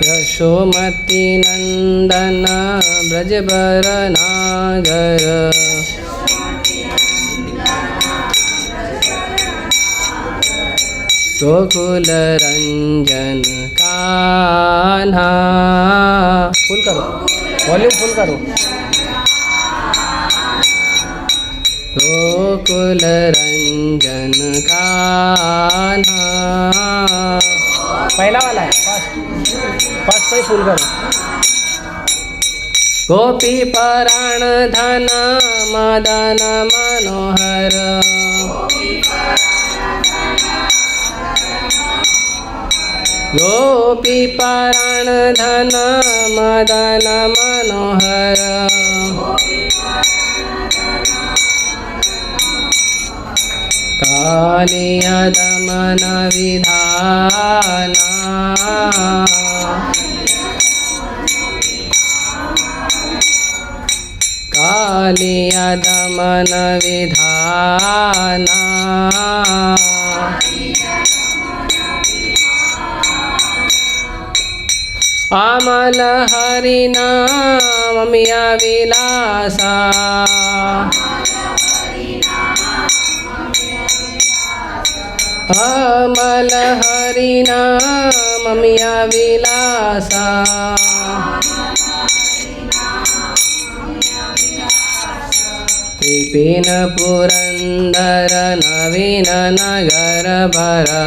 यशोमती नंदन ब्रजबर नागर गोकुल रंजन कान्हा। फुल करो, volume full करो। गोकुल रंजन कान्हा। पहला वाला है, फर्स्ट पे फुल करो। गोपी पराण धन मदन मनोहर गोपी पराण धन मदन मनोहर कालिय दमन विधाना कालिय दमन विधाना अमल हरिनाम मिया विलासा अमल हरिनाम मिया विलासा विपिन पुरंदर नवीन नगर भरा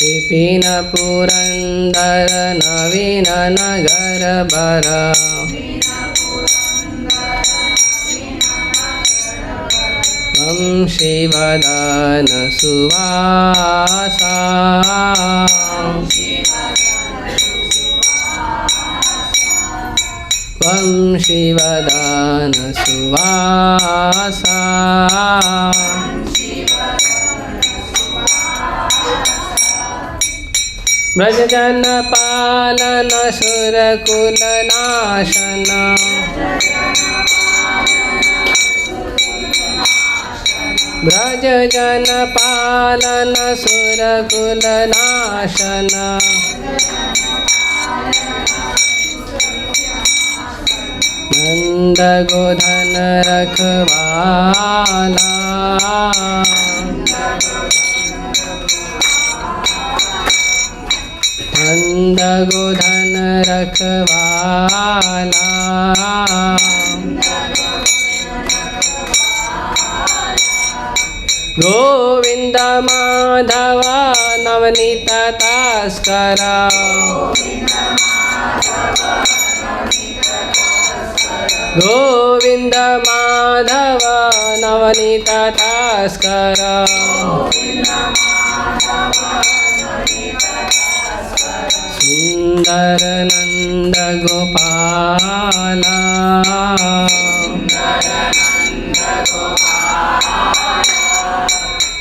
विपिन पुरंदर नवीन नगर भरा वंशीवदन सुवासा वंशीवदन सुवासा ब्रजजन पालन सुरकुल नाशन ब्रजजन पालन सुरकुल नाशन नंद गोधन रखवाला नंद गोधन रखवाला गोविंद माधव नवनीत तास्कर गोविंद माधव नवनीत तास्कर सुंदर नंद गोपाला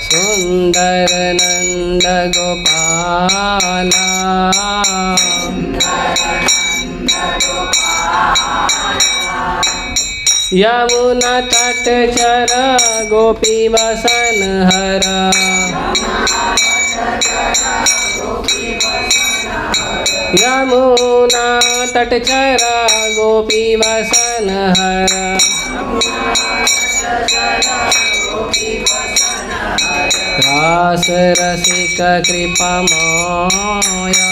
सुंदर नंद गोपाला यमुना तट चर गोपी वसन हर यमुना तट चर गोपी वसन हर रास रसिक कृपा माया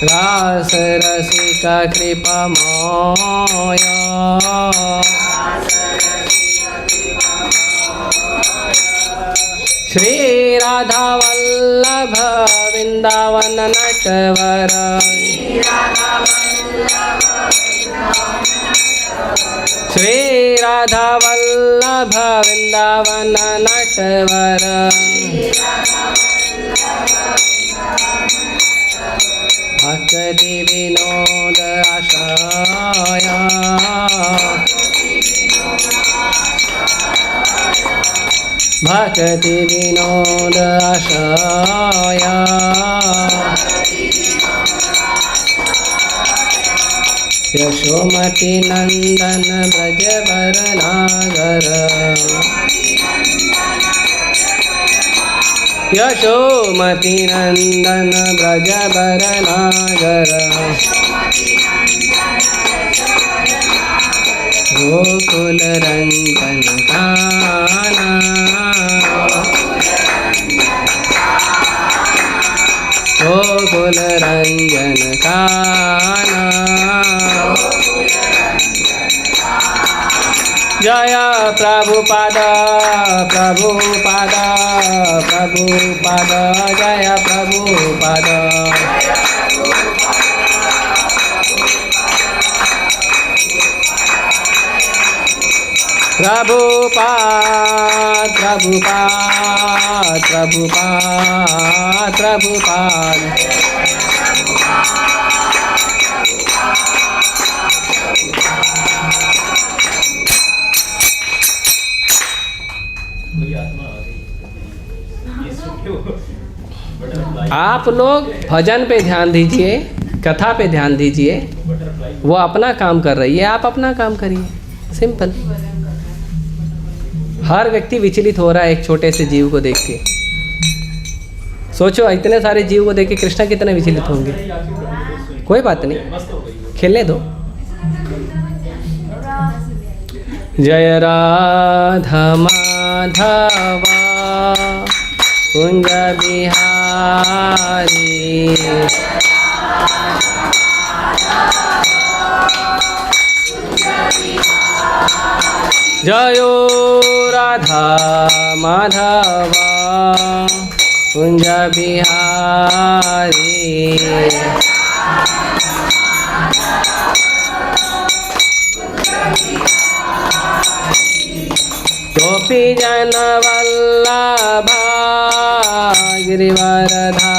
रास रसिक कृपा माया श्री राधा वल्लभ वृंदावन नटवर श्री राधा वल्लभ वृंदावन नटवर भक्ति विनोद आशया भक्ति विनोद आशया यशोमती नंदन ब्रजवर नागर यशोमती नंदन ब्रजवर नागर गोकुल रंजन काना गोकुल रंजन काना जय प्रभुपाद प्रभुपाद प्रभुपाद जय प्रभुपाद प्रभुपाद प्रभुपाद प्रभुपाद प्रभुपाद आप लोग भजन पे ध्यान दीजिए, कथा पे ध्यान दीजिए। वो अपना काम कर रही है, आप अपना काम करिए। सिंपल। हर व्यक्ति विचलित हो रहा है एक छोटे से जीव को देख के। सोचो इतने सारे जीव को देख के कृष्णा कितने विचलित होंगे। कोई बात नहीं, खेलने दो। जय राधा माधवा कुंज बिहारी जयो राधा माधवा कुंज बिहारी गोपी जन वल्लभा गिरिवरधारी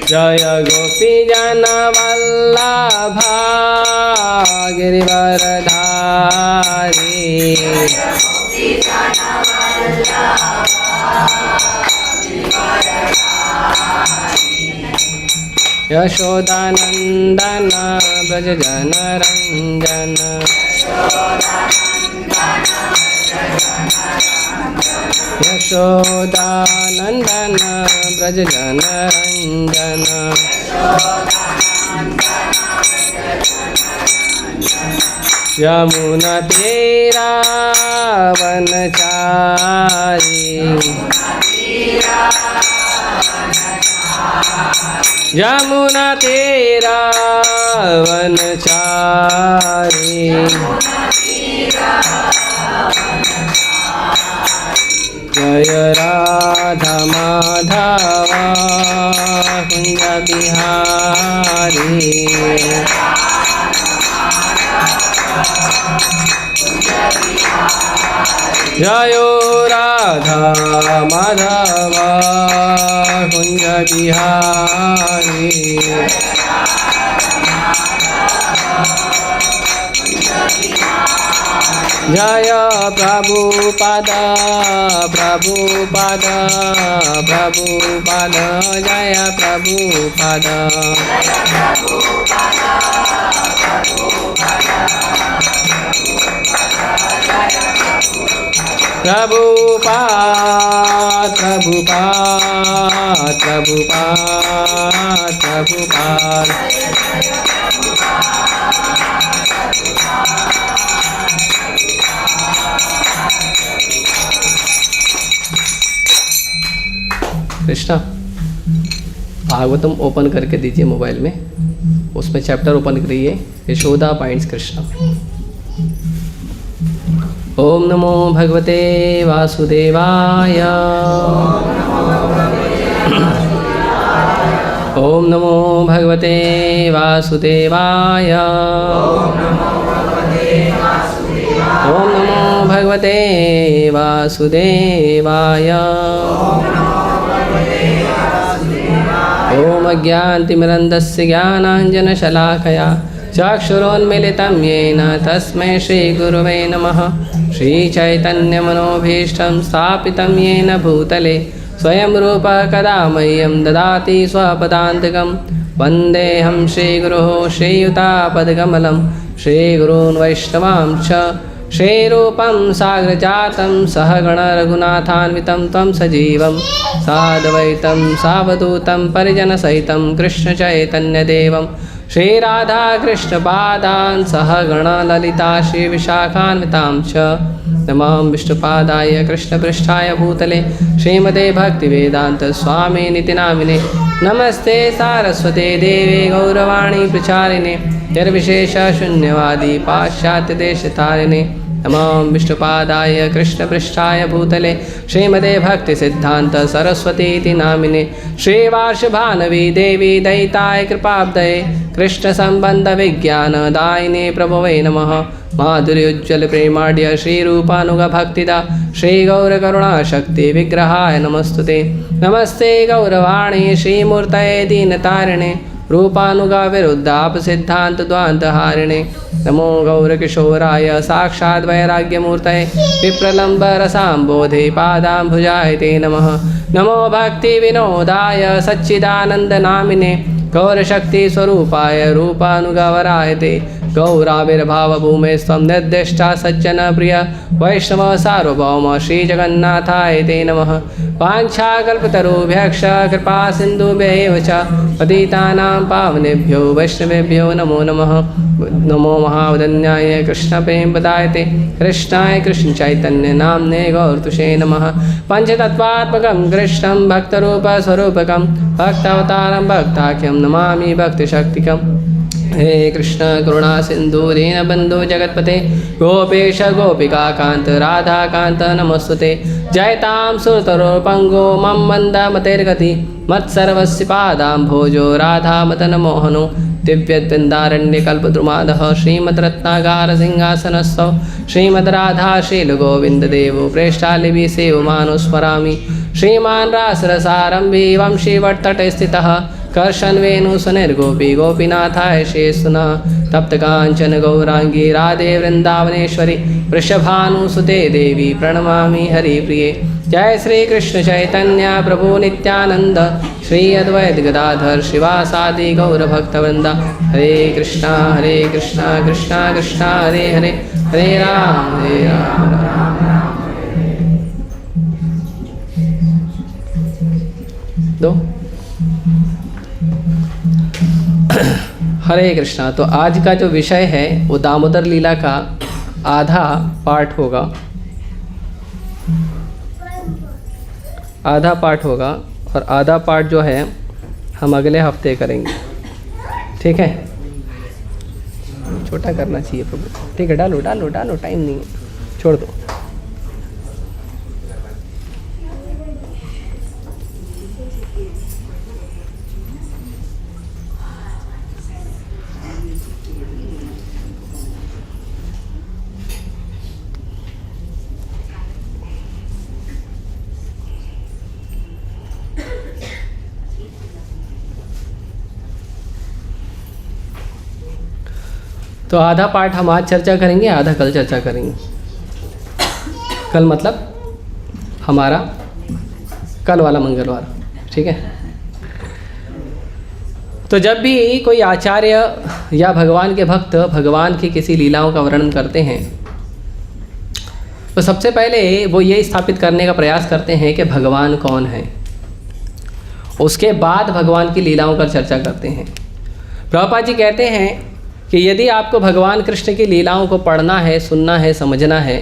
जय गोपी जन वल्लभा गिरिवरधारी यशोदानंदन ब्रज जन रंजन यशोदानंदन ब्रज जन रंजन यमुना तेरा वनचारी यमुना तेरा वनचारी जय राधा माधवा कुंज बिहारी जयो राधा माधवा कुंज बिहारी जय प्रभुपाद प्रभुपाद प्रभुपाद जय प्रभुपाद प्रभुपाद प्रभुपाद प्रभुपाद प्रभुपाद कृष्णा भागवतम ओपन करके दीजिए मोबाइल में, उसमें चैप्टर ओपन करिए यशोदा पॉइंट्स कृष्णा। ओम नमो भगवते वासुदेवाय ओम नमो भगवते वासुदेवाय ओम नमो भगवते वासुदेवाय ओम अज्ञानतिमिरन्धस्य ज्ञानाञ्जनशलाकया चक्षुरोन्मीलितं येन तस्मै श्रीगुरुवे नमः। श्रीचैतन्यमनोभीष्टं स्थापितं येन भूतले स्वयं रूपः कदा मह्यं ददाति स्वपदान्तिकं वन्देऽहं श्रीगुरोः श्रीयुतापदकमलं श्रीगुरून् वैष्णवांश्च श्रीरूपं साग्रजातं सहगण रघुनाथान्वितं तं सजीवं साद्वैतं सावधूतं परिजनसहितं कृष्णचैतन्यदेवं श्रीराधाकृष्णपादान् सहगण ललिता श्रीविशाखान्वितां च नमां विष्णुपादाय कृष्णपृष्ठाय भूतले श्रीमते भक्तिवेदान्तस्वामिनिति नामिने नमस्ते सारस्वते देवे गौरवाणी प्रचारिणे निर्विशेषशून्यवादी पाश्चात्यदेशतारिणे नमां विष्णुपादाय कृष्णपृष्ठाय भूतले श्रीमते भक्तिसिद्धान्तसरस्वतीति नामिने श्रीवार्षभानवी देवी दयिताय कृपाब्धये कृष्णसम्बन्धविज्ञानदायिने प्रभवे नमः माधुर्योज्ज्वलप्रेमाढ्य श्रीरूपानुगभक्तिदा श्रीगौरकरुणाशक्ति विग्रहाय नमस्तुते नमस्ते गौरवाणी श्रीमूर्तये दीनतारिणे रूपानुगाविरुद्धापसिद्धान्तद्वान्तहारिणे नमो गौरकिशोराय साक्षात् वैराग्यमूर्तये विप्रलम्बरसाम्बोधे पादाम्बुजाय ते नमः नमो भक्तिविनोदाय सच्चिदानन्दनामिने गौरशक्तिस्वरूपाय रूपानुगवराय ते गौराविर्भावभूमे स्वं निर्दिष्टा सज्जनप्रिय वैष्णव सार्वभौम श्रीजगन्नाथाय ते नमः वाञ्छाकल्पतरुभ्यश्च कृपासिन्धुभ्यैव च पतितानां पावनेभ्यो वैष्णवेभ्यो नमो नमः नमो महावदन्याय कृष्णप्रेमपदाय ते कृष्णाय कृष्णचैतन्यनाम्ने गौरतुषे नमः पञ्चतत्त्वात्मकं कृष्णं भक्तरूपस्वरूपकं भक्तावतारं भक्ताख्यं नमामि भक्तिशक्तिकम् हे कृष्ण करुणा सिंधु दीनबंधु जगतपते गोपेश गोपिकाकांत राधाकांत नमस्तुते जयतां सुरतरोपंगो मम मंदमतेर्गति मत्सर्वस्य पादाम्भोजो राधामदनमोहनो दिव्यद्वन्द्वारण्यकल्पद्रुमादः श्रीमद्रत्नागारसिंहासनस्थौ श्रीमद्राधाशीलगोविन्ददेवो प्रेष्ठालिभिः सेवमानुस्मरामि श्रीमान् रासरसारम्भी वंशीवट्तटे स्थितः कर्षन्वेणुसुनिर्गोपी गोपीनाथाय शेषुनः तप्तकाञ्चन गौरांगी राधे वृन्दावनेश्वरी वृषभानुसुते देवी प्रणमामि हरिप्रिये जय श्री कृष्ण चैतन्य प्रभु नित्यानंद श्री अद्वैत गदाधर शिवासादि गौरभक्तवृंदा हरे कृष्णा कृष्णा कृष्णा हरे हरे हरे राम राम राम दो हरे कृष्णा। तो आज का जो विषय है वो दामोदर लीला का आधा पार्ट होगा, आधा पार्ट होगा और आधा पार्ट जो है हम अगले हफ्ते करेंगे, ठीक है। छोटा करना चाहिए प्रभु, ठीक है। डालो डालो डालो, टाइम नहीं है, छोड़ दो। तो आधा पार्ट हम आज चर्चा करेंगे, आधा कल चर्चा करेंगे। कल मतलब हमारा कल वाला मंगलवार, ठीक है। तो जब भी कोई आचार्य या भगवान के भक्त भगवान की किसी लीलाओं का वर्णन करते हैं तो सबसे पहले वो ये स्थापित करने का प्रयास करते हैं कि भगवान कौन है, उसके बाद भगवान की लीलाओं पर चर्चा करते हैं। प्रभुपाद जी कहते हैं कि यदि आपको भगवान कृष्ण की लीलाओं को पढ़ना है, सुनना है, समझना है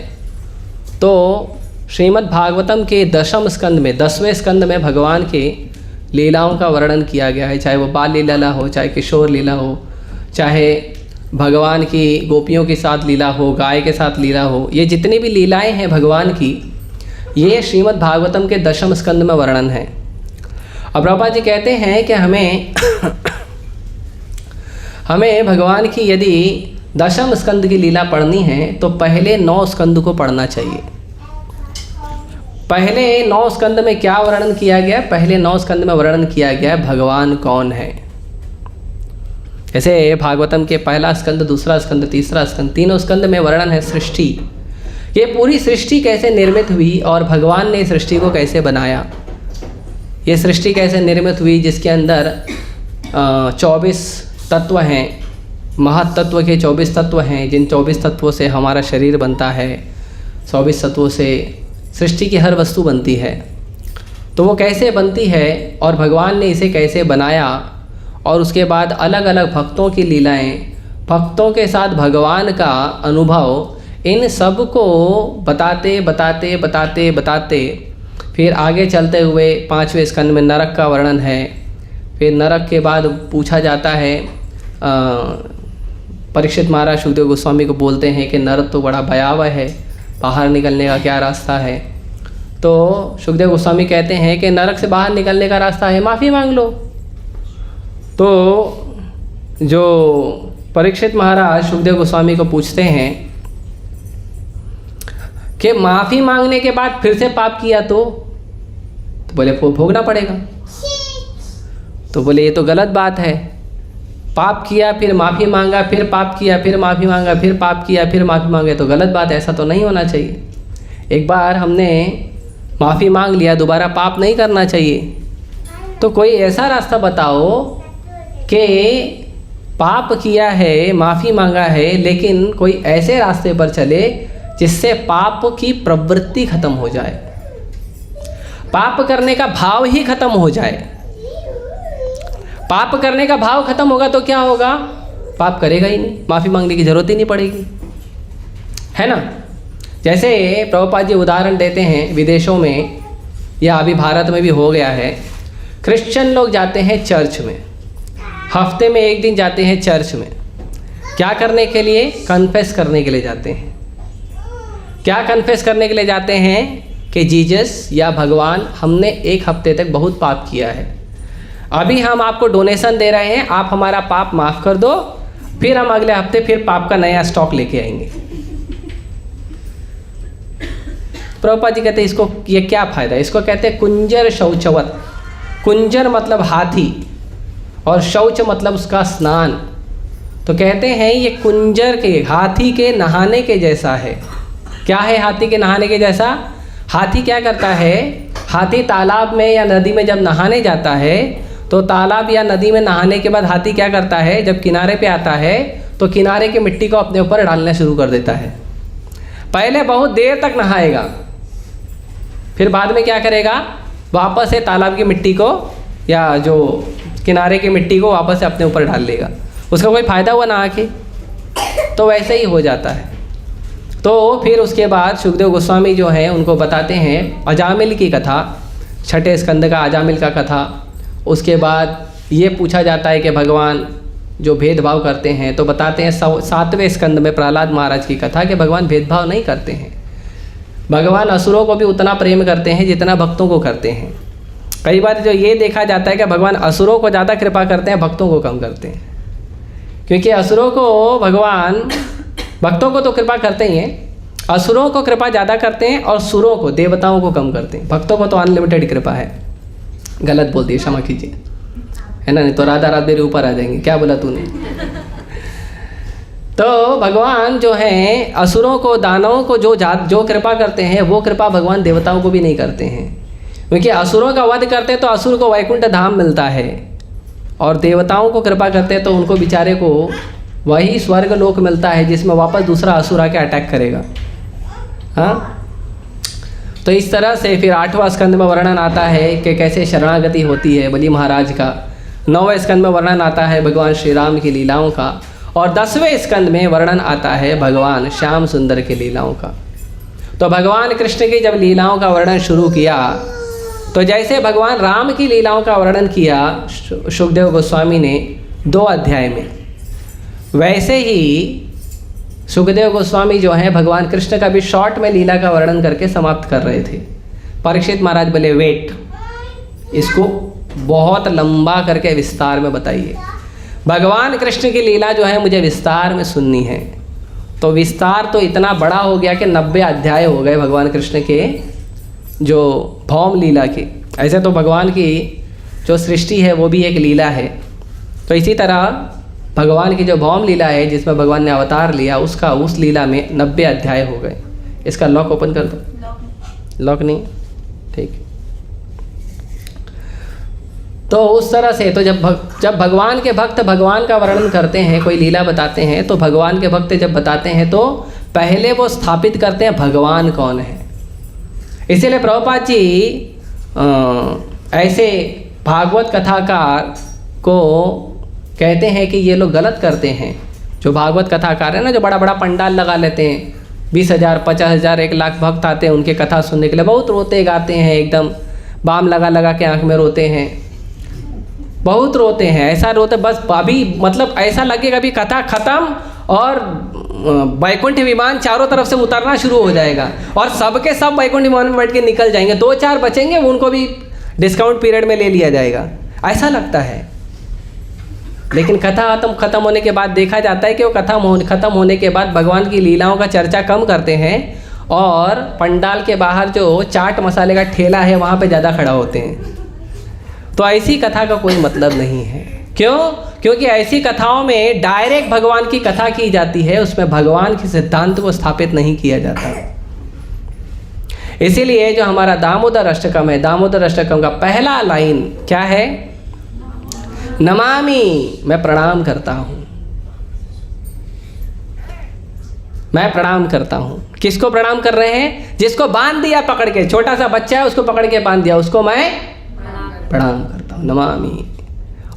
तो श्रीमद् भागवतम के 10वें स्कंद में 10वें स्कंद में भगवान के लीलाओं का वर्णन किया गया है। चाहे वो बाल लीला हो, चाहे किशोर लीला हो, चाहे भगवान की गोपियों के साथ लीला हो, गाय के साथ लीला हो, ये जितनी भी लीलाएं हैं भगवान की, ये श्रीमद् भागवतम के 10वें स्कंद में वर्णन है। अब प्रभुपाद जी कहते हैं कि हमें भगवान की यदि 10वें स्कंद की लीला पढ़नी है तो पहले 9 स्कंद को पढ़ना चाहिए। पहले 9 स्कंद में क्या वर्णन किया गया? पहले 9 स्कंद में वर्णन किया गया भगवान कौन है। जैसे भागवतम के पहला स्कंद, दूसरा स्कंद, तीसरा स्कंद, तीनों स्कंद में वर्णन है सृष्टि, ये पूरी सृष्टि कैसे निर्मित हुई और भगवान ने सृष्टि को कैसे बनाया। ये सृष्टि कैसे निर्मित हुई जिसके अंदर 24 तत्व हैं, महत्त्व के 24 तत्व हैं, जिन 24 तत्वों से हमारा शरीर बनता है, 24 तत्वों से सृष्टि की हर वस्तु बनती है। तो वो कैसे बनती है और भगवान ने इसे कैसे बनाया, और उसके बाद अलग अलग भक्तों की लीलाएं, भक्तों के साथ भगवान का अनुभव, इन सब को बताते बताते बताते बताते फिर आगे चलते हुए 5वें स्कंद में नरक का वर्णन है। फिर नरक के बाद पूछा जाता है, परीक्षित महाराज सुखदेव गोस्वामी को बोलते हैं कि नरक तो बड़ा भयावह है, बाहर निकलने का क्या रास्ता है। तो सुखदेव गोस्वामी कहते हैं कि नरक से बाहर निकलने का रास्ता है माफ़ी मांग लो। तो जो परीक्षित महाराज सुखदेव गोस्वामी को पूछते हैं कि माफ़ी मांगने के बाद फिर से पाप किया तो बोले भोगना पड़ेगा। तो बोले ये तो गलत बात है, पाप किया फिर माफ़ी मांगा, फिर पाप किया फिर माफ़ी मांगा, फिर पाप किया फिर माफ़ी मांगे, तो गलत बात है, ऐसा तो नहीं होना चाहिए। एक बार हमने माफ़ी मांग लिया, दोबारा पाप नहीं करना चाहिए। तो कोई ऐसा रास्ता बताओ कि पाप किया है, माफ़ी मांगा है, लेकिन कोई ऐसे रास्ते पर चले जिससे पाप की प्रवृत्ति खत्म हो जाए, पाप करने का भाव ही खत्म हो जाए। पाप करने का भाव खत्म होगा तो क्या होगा, पाप करेगा ही नहीं, माफ़ी मांगने की ज़रूरत ही नहीं पड़ेगी, है ना। जैसे प्रभुपाद जी उदाहरण देते हैं, विदेशों में या अभी भारत में भी हो गया है, क्रिश्चियन लोग जाते हैं चर्च में, हफ्ते में एक दिन जाते हैं चर्च में। क्या करने के लिए, कन्फेस करने के लिए जाते हैं। क्या कन्फेस करने के लिए जाते हैं कि जीसस या भगवान, हमने एक हफ्ते तक बहुत पाप किया है, अभी हम आपको डोनेशन दे रहे हैं, आप हमारा पाप माफ़ कर दो, फिर हम अगले हफ्ते फिर पाप का नया स्टॉक लेके आएंगे। प्रभुपाद जी कहते हैं इसको, ये क्या फ़ायदा, इसको कहते हैं कुंजर शौचवत। कुंजर मतलब हाथी और शौच मतलब उसका स्नान। तो कहते हैं ये कुंजर के, हाथी के नहाने के जैसा है। क्या है हाथी के नहाने के जैसा? हाथी क्या करता है, हाथी तालाब में या नदी में जब नहाने जाता है तो तालाब या नदी में नहाने के बाद हाथी क्या करता है, जब किनारे पे आता है तो किनारे की मिट्टी को अपने ऊपर डालना शुरू कर देता है। पहले बहुत देर तक नहाएगा, फिर बाद में क्या करेगा, वापस से तालाब की मिट्टी को या जो किनारे की मिट्टी को वापस से अपने ऊपर डाल लेगा। उसका कोई फ़ायदा हुआ नहा के? तो वैसे ही हो जाता है। तो फिर उसके बाद सुखदेव गोस्वामी जो हैं उनको बताते हैं अजामिल की कथा, 6ठे स्कंद का अजामिल का कथा। उसके बाद ये पूछा जाता है कि भगवान जो भेदभाव करते हैं, तो बताते हैं 7वें स्कंद में प्रहलाद महाराज की कथा कि भगवान भेदभाव नहीं करते हैं। भगवान असुरों को भी उतना प्रेम करते हैं जितना भक्तों को करते हैं। कई बार जो ये देखा जाता है कि भगवान असुरों को ज़्यादा कृपा करते हैं, भक्तों को कम करते हैं, क्योंकि असुरों को भगवान, भक्तों को तो कृपा करते ही हैं, असुरों को कृपा ज़्यादा करते हैं और सुरों को, देवताओं को कम करते हैं। भक्तों को तो अनलिमिटेड कृपा है। गलत बोल दिए, क्षमा कीजिए, है ना, नहीं तो राधा रात मेरे ऊपर आ जाएंगे, क्या बोला तूने। तो भगवान जो हैं असुरों को, दानवों को जो कृपा करते हैं वो कृपा भगवान देवताओं को भी नहीं करते हैं, क्योंकि असुरों का वध करते तो असुर को वैकुंठ धाम मिलता है, और देवताओं को कृपा करते तो उनको बेचारे को वही स्वर्ग लोक मिलता है जिसमें वापस दूसरा असुर आके अटैक करेगा। हाँ, तो इस तरह से फिर 8वां स्कंद में वर्णन आता है कि कैसे शरणागति होती है बलि महाराज का। 9वें स्कंद में वर्णन आता है भगवान श्री राम की लीलाओं का, और 10वें स्कंद में वर्णन आता है भगवान श्याम सुंदर की लीलाओं का। तो भगवान कृष्ण की जब लीलाओं का वर्णन शुरू किया, तो जैसे भगवान राम की लीलाओं का वर्णन किया सुखदेव गोस्वामी ने 2 अध्याय में, वैसे ही सुखदेव गोस्वामी जो हैं भगवान कृष्ण का भी शॉर्ट में लीला का वर्णन करके समाप्त कर रहे थे। परीक्षित महाराज बोले वेट, इसको बहुत लंबा करके विस्तार में बताइए। भगवान कृष्ण की लीला जो है मुझे विस्तार में सुननी है। तो विस्तार तो इतना बड़ा हो गया कि 90 अध्याय हो गए भगवान कृष्ण के जो भौम लीला की। ऐसे तो भगवान की जो सृष्टि है वो भी एक लीला है, तो इसी तरह भगवान की जो भौम लीला है जिसमें भगवान ने अवतार लिया, उसका उस लीला में 90 अध्याय हो गए। इसका लॉक ओपन कर दो। लॉक नहीं, ठीक। तो उस तरह से तो जब भगवान के भक्त भगवान का वर्णन करते हैं, कोई लीला बताते हैं, तो भगवान के भक्त जब बताते हैं तो पहले वो स्थापित करते हैं भगवान कौन है। इसीलिए प्रभुपाद जी ऐसे भागवत कथाकार को कहते हैं कि ये लोग गलत करते हैं। जो भागवत कथाकार है ना, जो बड़ा बड़ा पंडाल लगा लेते हैं, 20,000 50,000 1 लाख भक्त आते हैं उनके कथा सुनने के लिए, बहुत रोते गाते हैं, एकदम बाम लगा लगा के आंख में रोते हैं, बहुत रोते हैं। ऐसा रोते बस अभी मतलब ऐसा लगेगा अभी कथा खत्म और वैकुंठ विमान चारों तरफ से उतरना शुरू हो जाएगा और सबके सब वैकुंठ विमान में बैठ के निकल जाएंगे, 2-4 बचेंगे, उनको भी डिस्काउंट पीरियड में ले लिया जाएगा, ऐसा लगता है। लेकिन कथा खत्म होने के बाद देखा जाता है कि वो खत्म होने के बाद भगवान की लीलाओं का चर्चा कम करते हैं और पंडाल के बाहर जो चाट मसाले का ठेला है वहाँ पे ज़्यादा खड़ा होते हैं। तो ऐसी कथा का कोई मतलब नहीं है। क्यों? क्योंकि ऐसी कथाओं में डायरेक्ट भगवान की कथा की जाती है, उसमें भगवान के सिद्धांत को स्थापित नहीं किया जाता। इसीलिए जो हमारा दामोदर अष्टकम है, दामोदर अष्टकम का पहला लाइन क्या है? नमामि, मैं प्रणाम करता हूं, मैं प्रणाम करता हूं। किसको प्रणाम कर रहे हैं? जिसको बांध दिया पकड़ के, छोटा सा बच्चा है उसको पकड़ के बांध दिया, उसको मैं प्रणाम करता हूं, नमामि।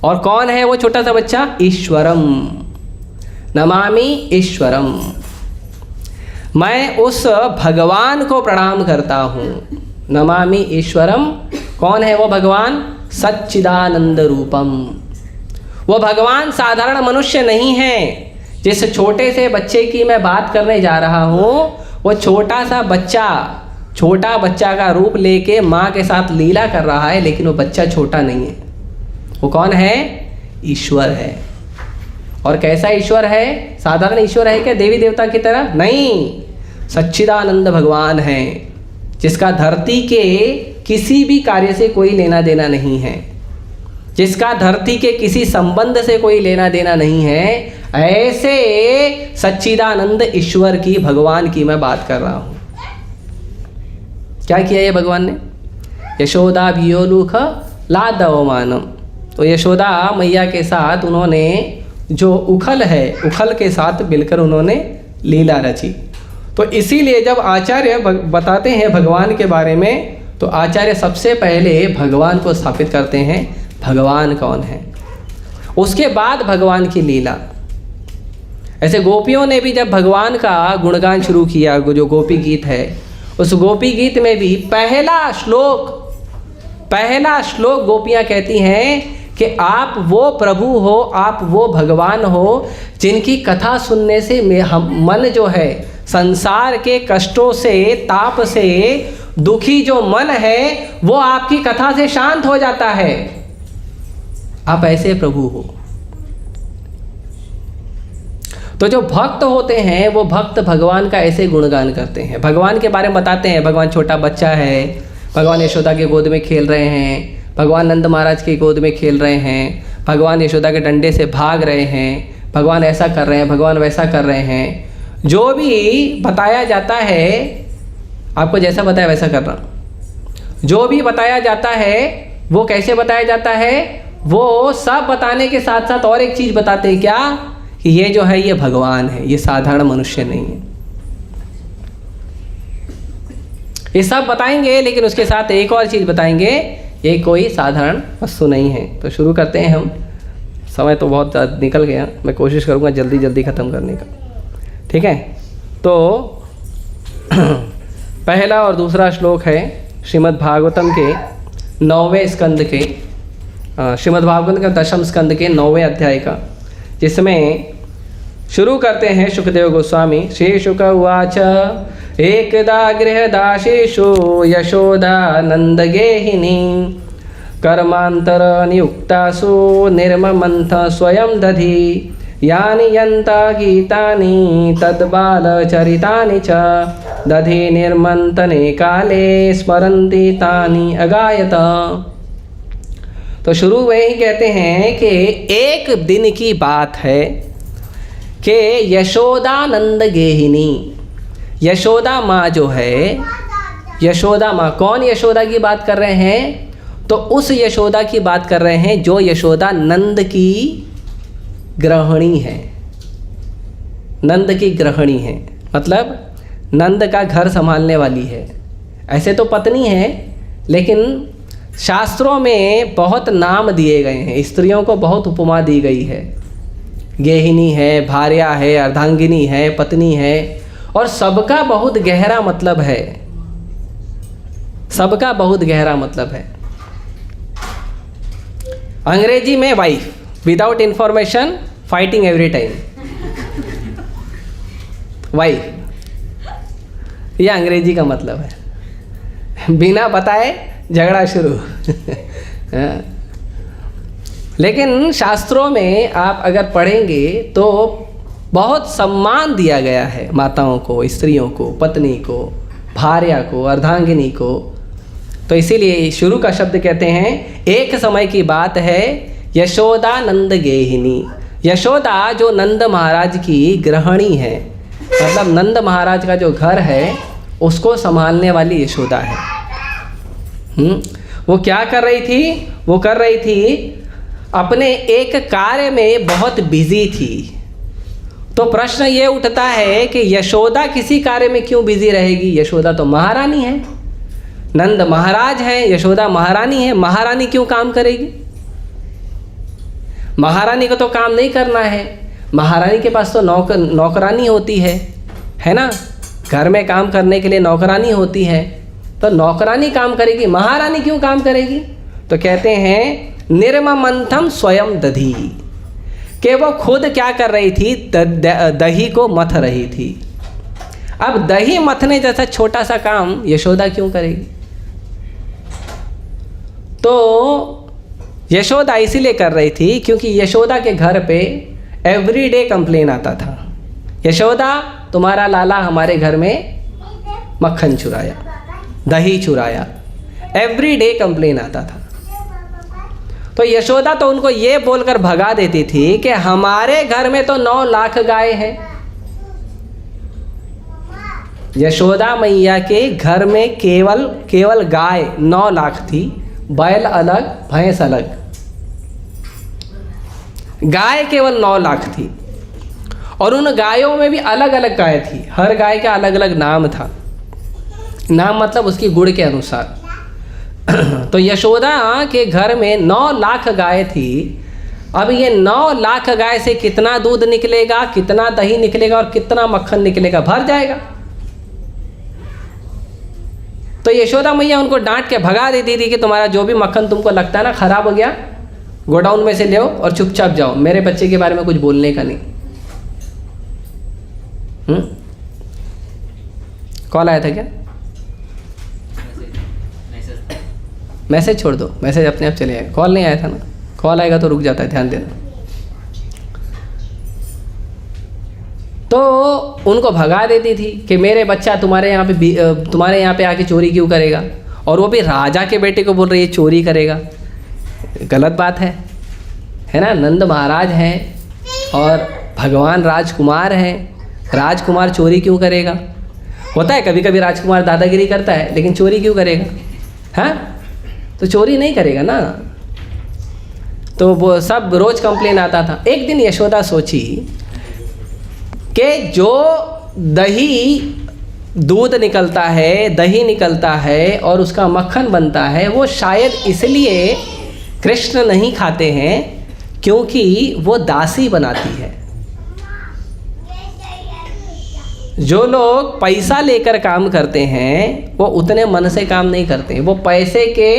और कौन है वो छोटा सा बच्चा? ईश्वरम, नमामि ईश्वरम, मैं उस भगवान को प्रणाम करता हूँ। नमामि ईश्वरम, कौन है वो भगवान? सच्चिदानंद रूपम। वो भगवान साधारण मनुष्य नहीं है। जिस छोटे से बच्चे की मैं बात करने जा रहा हूँ, वो छोटा बच्चा का रूप लेके माँ के साथ लीला कर रहा है, लेकिन वो बच्चा छोटा नहीं है। वो कौन है? ईश्वर है। और कैसा ईश्वर है? साधारण ईश्वर है क्या देवी देवता की तरह? नहीं, सच्चिदानंद भगवान है, जिसका धरती के किसी भी कार्य से कोई लेना देना नहीं है, जिसका धरती के किसी संबंध से कोई लेना देना नहीं है। ऐसे सच्चिदानंद ईश्वर की, भगवान की मैं बात कर रहा हूँ। क्या किया ये भगवान ने? यशोदा भियोलुख लादवमानम। तो यशोदा मैया के साथ उन्होंने जो उखल है, उखल के साथ मिलकर उन्होंने लीला रची। तो इसीलिए जब आचार्य बताते हैं भगवान के बारे में, तो आचार्य सबसे पहले भगवान को स्थापित करते हैं, भगवान कौन है, उसके बाद भगवान की लीला। ऐसे गोपियों ने भी जब भगवान का गुणगान शुरू किया, जो गोपी गीत है, उस गोपी गीत में भी पहला श्लोक गोपियाँ कहती हैं कि आप वो प्रभु हो, आप वो भगवान हो, जिनकी कथा सुनने से मन जो है, संसार के कष्टों से, ताप से दुखी जो मन है, वो आपकी कथा से शांत हो जाता है। आप ऐसे प्रभु हो। तो जो भक्त होते हैं, वो भक्त भगवान का ऐसे गुणगान करते हैं, भगवान के बारे में बताते हैं। भगवान छोटा बच्चा है, भगवान यशोदा के गोद में खेल रहे हैं, भगवान नंद महाराज की गोद में खेल रहे हैं, भगवान यशोदा के डंडे से भाग रहे हैं, भगवान ऐसा कर रहे हैं, भगवान वैसा कर रहे हैं। जो भी बताया जाता है, आपको जैसा बताया वैसा करना। जो भी बताया जाता है वो कैसे बताया जाता है? वो सब बताने के साथ साथ और एक चीज़ बताते हैं, क्या? कि ये जो है ये भगवान है, ये साधारण मनुष्य नहीं है। ये सब बताएंगे, लेकिन उसके साथ एक और चीज़ बताएंगे, ये कोई साधारण वस्तु नहीं है। तो शुरू करते हैं हम। समय तो बहुत निकल गया, मैं कोशिश करूँगा जल्दी जल्दी ख़त्म करने का, ठीक है? तो पहला और दूसरा श्लोक है श्रीमद् भागवतम के 9वें स्कंद के, श्रीमद् भागवतम के 10वें स्कंद के 9वें अध्याय का, जिसमें शुरू करते हैं सुखदेव गोस्वामी। श्री शुक उवाच एकदा गृहदासीषु यशोदानंद गेहिनी कर्मांतर नियुक्तासु निर्ममंथ स्वयं दधि यानि यन्ता गीतानि तद्बालचरितानि च दधि निर्मंतने काले स्मरन्ति तानि अगायत। तो शुरू में ही कहते हैं कि एक दिन की बात है कि यशोदानंद गेहिनी, यशोदा माँ जो है, यशोदा माँ, कौन यशोदा की बात कर रहे हैं? तो उस यशोदा की बात कर रहे हैं जो यशोदा नंद की गृहिणी है। नंद की गृहिणी है मतलब नंद का घर संभालने वाली है। ऐसे तो पत्नी है, लेकिन शास्त्रों में बहुत नाम दिए गए हैं, स्त्रियों को बहुत उपमा दी गई है। गेहिनी है, भार्या है, अर्धांगिनी है, पत्नी है, और सबका बहुत गहरा मतलब है। सबका बहुत गहरा मतलब है। अंग्रेजी में wife, without information fighting every time. Wife, ये अंग्रेजी का मतलब है। बिना बताए झगड़ा शुरू। लेकिन शास्त्रों में आप अगर पढ़ेंगे तो बहुत सम्मान दिया गया है माताओं को, स्त्रियों को, पत्नी को, भार्या को, अर्धांगिनी को। तो इसीलिए शुरू का शब्द कहते हैं, एक समय की बात है यशोदा नंद गेहिनी। यशोदा जो नंद महाराज की गृहिणी है, मतलब नंद महाराज का जो घर है उसको संभालने वाली यशोदा है। वो क्या कर रही थी? वो कर रही थी अपने एक कार्य में बहुत बिजी थी। तो प्रश्न ये उठता है कि यशोदा किसी कार्य में क्यों बिजी रहेगी? यशोदा तो महारानी है, नंद महाराज है, यशोदा महारानी है। महारानी क्यों काम करेगी? महारानी को तो काम नहीं करना है। महारानी के पास तो नौकरानी होती है ना? घर में काम करने के लिए नौकरानी होती है, तो नौकरानी काम करेगी, महारानी क्यों काम करेगी? तो कहते हैं निर्ममंथम स्वयं दधी, कि वो खुद क्या कर रही थी? दही को मथ रही थी। अब दही मथने जैसा छोटा सा काम यशोदा क्यों करेगी? तो यशोदा इसीलिए कर रही थी क्योंकि यशोदा के घर पे एवरीडे कंप्लेन आता था, यशोदा तुम्हारा लाला हमारे घर में मक्खन चुराया, दही चुराया। एवरीडे कंप्लेन आता था। तो यशोदा तो उनको ये बोलकर भगा देती थी कि हमारे घर में तो 9 लाख गाय हैं। यशोदा मैया के घर में केवल गाय 9 लाख थी, बैल अलग, भैंस अलग। गाय केवल 9 लाख थी, और उन गायों में भी अलग अलग गाय थी। हर गाय का अलग अलग नाम था। नाम मतलब उसकी गुण के अनुसार। तो यशोदा के घर में 9 लाख गाय थी। अब ये 9 लाख गाय से कितना दूध निकलेगा, कितना दही निकलेगा और कितना मक्खन निकलेगा? भर जाएगा। तो यशोदा मैया उनको डांट के भगा देती थी कि तुम्हारा जो भी मक्खन तुमको लगता है ना खराब हो गया, गोडाउन में से ले आओ और चुपचाप जाओ, मेरे बच्चे के बारे में कुछ बोलने का नहीं। कॉल आया था क्या? मैसेज छोड़ दो, मैसेज अपने आप चले आए। कॉल नहीं आया था ना? कॉल आएगा तो रुक जाता है, ध्यान देना। तो उनको भगा देती थी कि मेरे बच्चा तुम्हारे यहाँ पे आके चोरी क्यों करेगा? और वो भी राजा के बेटे को बोल रही है चोरी करेगा। गलत बात है ना? नंद महाराज हैं और भगवान राजकुमार हैं, राजकुमार चोरी क्यों करेगा? होता है कभी कभी राजकुमार दादागिरी करता है, लेकिन चोरी क्यों करेगा? हाँ, तो चोरी नहीं करेगा ना। तो वो सब रोज कंप्लेन आता था। एक दिन यशोदा सोची कि जो दूध निकलता है, दही निकलता है और उसका मक्खन बनता है, वो शायद इसलिए कृष्ण नहीं खाते हैं क्योंकि वो दासी बनाती है। जो लोग पैसा लेकर काम करते हैं वो उतने मन से काम नहीं करते हैं, वो पैसे के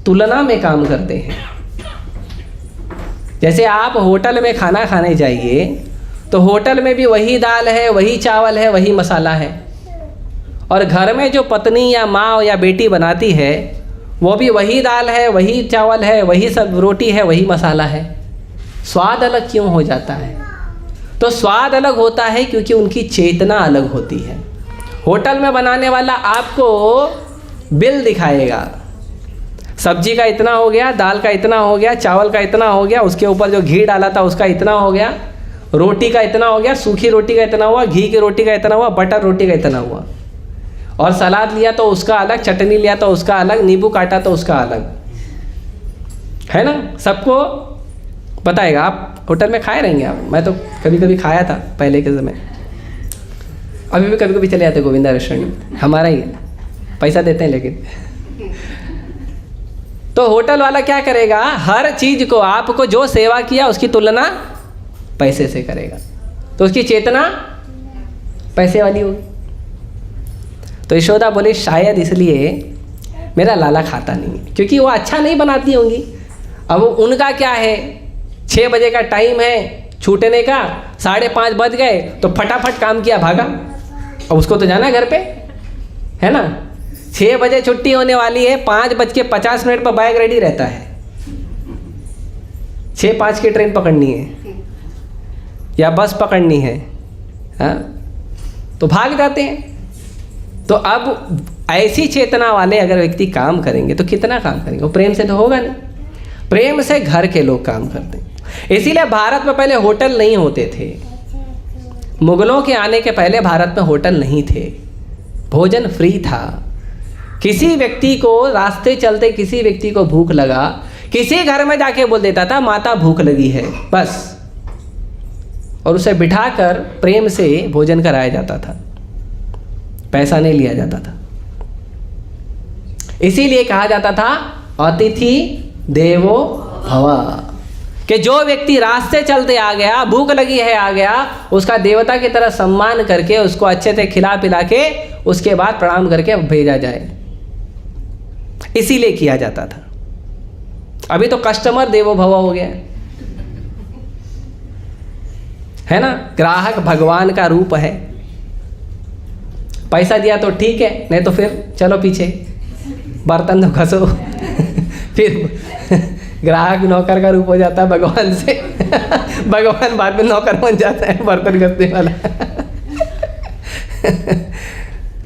तुलना में काम करते हैं। जैसे आप होटल में खाना खाने जाइए तो होटल में भी वही दाल है, वही चावल है, वही मसाला है, और घर में जो पत्नी या माँ या बेटी बनाती है वो भी वही दाल है, वही चावल है, वही सब रोटी है, वही मसाला है। स्वाद अलग क्यों हो जाता है? तो स्वाद अलग होता है क्योंकि उनकी चेतना अलग होती है। होटल में बनाने वाला आपको बिल दिखाएगा, सब्जी का इतना हो गया, दाल का इतना हो गया, चावल का इतना हो गया, उसके ऊपर जो घी डाला था उसका इतना हो गया, रोटी का इतना हो गया, सूखी रोटी का इतना हुआ, घी की रोटी का इतना हुआ, बटर रोटी का इतना हुआ, और सलाद लिया तो उसका अलग, चटनी लिया तो उसका अलग, नींबू काटा तो उसका अलग, है ना। सबको बताएगा। आप होटल में खाए रहेंगे आप, मैं तो कभी कभी खाया था पहले के समय, अभी भी कभी कभी चले जाते गोविंदा रेस्टोरेंट, हमारा ही है, पैसा देते हैं लेकिन। तो होटल वाला क्या करेगा, हर चीज को आपको जो सेवा किया उसकी तुलना पैसे से करेगा, तो उसकी चेतना पैसे वाली होगी। तो यशोदा बोली शायद इसलिए मेरा लाला खाता नहीं है, क्योंकि वो अच्छा नहीं बनाती होंगी। अब उनका क्या है, 6 बजे का टाइम है छूटने का, 5:30 बज गए तो फटाफट काम किया भागा। अब उसको तो जाना घर पे, है ना। 6 बजे छुट्टी होने वाली है, 5:50 पर बैग रेडी रहता है, 6:05 की ट्रेन पकड़नी है या बस पकड़नी है, हाँ, तो भाग जाते हैं। तो अब ऐसी चेतना वाले अगर व्यक्ति काम करेंगे तो कितना काम करेंगे, वो प्रेम से तो होगा नहीं। प्रेम से घर के लोग काम करते हैं। इसीलिए भारत में पहले होटल नहीं होते थे। मुगलों के आने के पहले भारत में होटल नहीं थे, भोजन फ्री था। किसी व्यक्ति को रास्ते चलते किसी व्यक्ति को भूख लगा, किसी घर में जाके बोल देता था माता भूख लगी है, बस, और उसे बिठाकर प्रेम से भोजन कराया जाता था, पैसा नहीं लिया जाता था। इसीलिए कहा जाता था अतिथि देवो भव, कि जो व्यक्ति रास्ते चलते आ गया, भूख लगी है आ गया, उसका देवता की तरह सम्मान करके उसको अच्छे से खिला पिला के उसके बाद प्रणाम करके भेजा जाए, इसीलिए किया जाता था। अभी तो कस्टमर देवो भव हो गया है ना। ग्राहक भगवान का रूप है, पैसा दिया तो ठीक है, नहीं तो फिर चलो पीछे बर्तन तो घसो फिर ग्राहक नौकर का रूप हो जाता है भगवान से भगवान बाद में नौकर बन जाता है बर्तन घसने वाला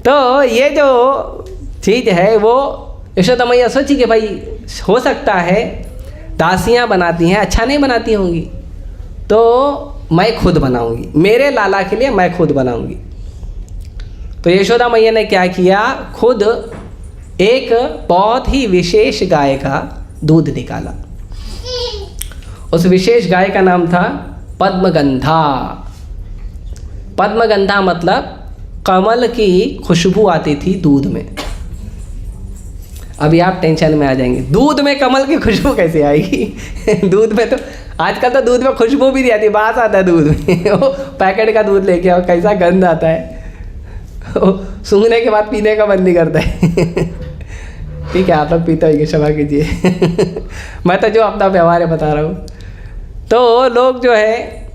तो ये जो चीज़ है वो यशोदा मैया सोची कि भाई हो सकता है दासियाँ बनाती हैं, अच्छा नहीं बनाती होंगी, तो मैं खुद बनाऊंगी, मेरे लाला के लिए मैं खुद बनाऊंगी। तो यशोदा मैया ने क्या किया, खुद एक बहुत ही विशेष गाय का दूध निकाला। उस विशेष गाय का नाम था पद्मगंधा। पद्मगंधा मतलब कमल की खुशबू आती थी दूध में। अभी आप टेंशन में आ जाएंगे, दूध में कमल की खुशबू कैसे आएगी दूध में तो आजकल तो दूध में खुशबू भी नहीं आती, बास आता है दूध में वो पैकेट का दूध लेके आओ, कैसा गंध आता है, सूंघने के बाद पीने का मन नहीं करता है ठीक है, आप लोग पीते होंगे, क्षमा कीजिए मैं तो जो अपना व्यवहार है बता रहा हूँ। तो लोग जो है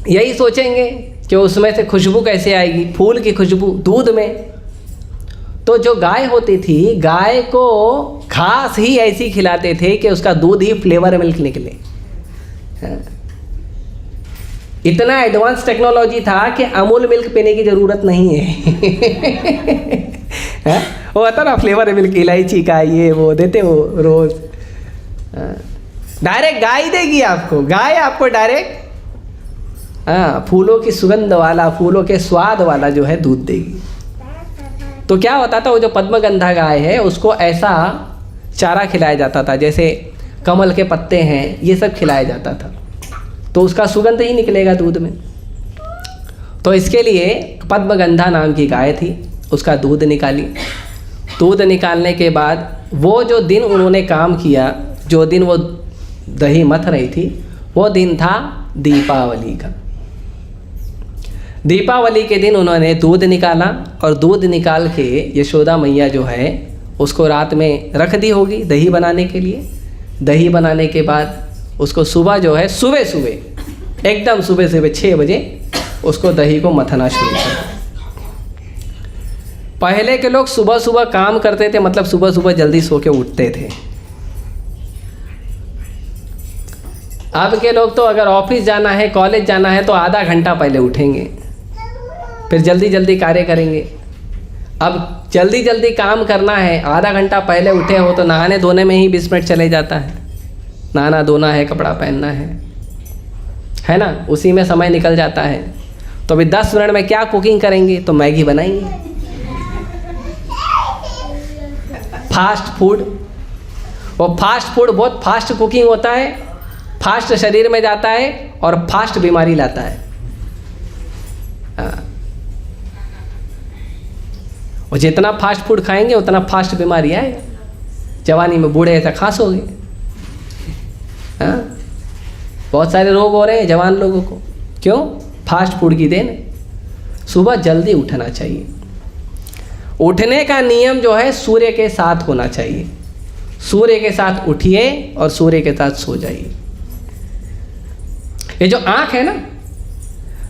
यही सोचेंगे कि उसमें से खुशबू कैसे आएगी, फूल की खुशबू दूध में। तो जो गाय होती थी, गाय को घास ही ऐसी खिलाते थे कि उसका दूध ही फ्लेवर मिल्क निकले। इतना एडवांस टेक्नोलॉजी था कि अमूल मिल्क पीने की ज़रूरत नहीं है वो आता ना फ्लेवर मिल्क, इलायची का ये वो देते हो रोज़, डायरेक्ट गाय देगी आपको, गाय आपको डायरेक्ट फूलों की सुगंध वाला, फूलों के स्वाद वाला जो है दूध देगी। तो क्या होता था, वो जो पद्मगंधा गाय है उसको ऐसा चारा खिलाया जाता था, जैसे कमल के पत्ते हैं ये सब खिलाया जाता था, तो उसका सुगंध ही निकलेगा दूध में। तो इसके लिए पद्मगंधा नाम की गाय थी, उसका दूध निकाली। दूध निकालने के बाद वो जो दिन उन्होंने काम किया, जो दिन वो दही मथ रही थी, वो दिन था दीपावली का। दीपावली के दिन उन्होंने दूध निकाला, और दूध निकाल के यशोदा मैया जो है उसको रात में रख दी होगी दही बनाने के लिए। दही बनाने के बाद उसको सुबह जो है, सुबह सुबह एकदम सुबह 6 बजे उसको दही को मथना शुरू किया। पहले के लोग सुबह सुबह काम करते थे, मतलब सुबह सुबह जल्दी सो के उठते थे। अब के लोग तो अगर ऑफिस जाना है, कॉलेज जाना है तो आधा घंटा पहले उठेंगे, फिर जल्दी जल्दी कार्य करेंगे। अब जल्दी जल्दी काम करना है, आधा घंटा पहले उठे हो तो नहाने धोने में ही 20 मिनट चले जाता है। नहाना धोना है, कपड़ा पहनना है, है ना, उसी में समय निकल जाता है। तो अभी 10 मिनट में क्या कुकिंग करेंगे, तो मैगी बनाएंगे, फास्ट फूड। वो फास्ट फूड बहुत फास्ट कुकिंग होता है, फास्ट शरीर में जाता है और फास्ट बीमारी लाता है। और जितना फास्ट फूड खाएंगे उतना फास्ट बीमारी आएगा। जवानी में बूढ़े ऐसा खांसोगे। बहुत सारे रोग हो रहे हैं जवान लोगों को, क्यों? फास्ट फूड की देन। सुबह जल्दी उठना चाहिए। उठने का नियम जो है सूर्य के साथ होना चाहिए। सूर्य के साथ उठिए और सूर्य के साथ सो जाइए। ये जो आँख है ना,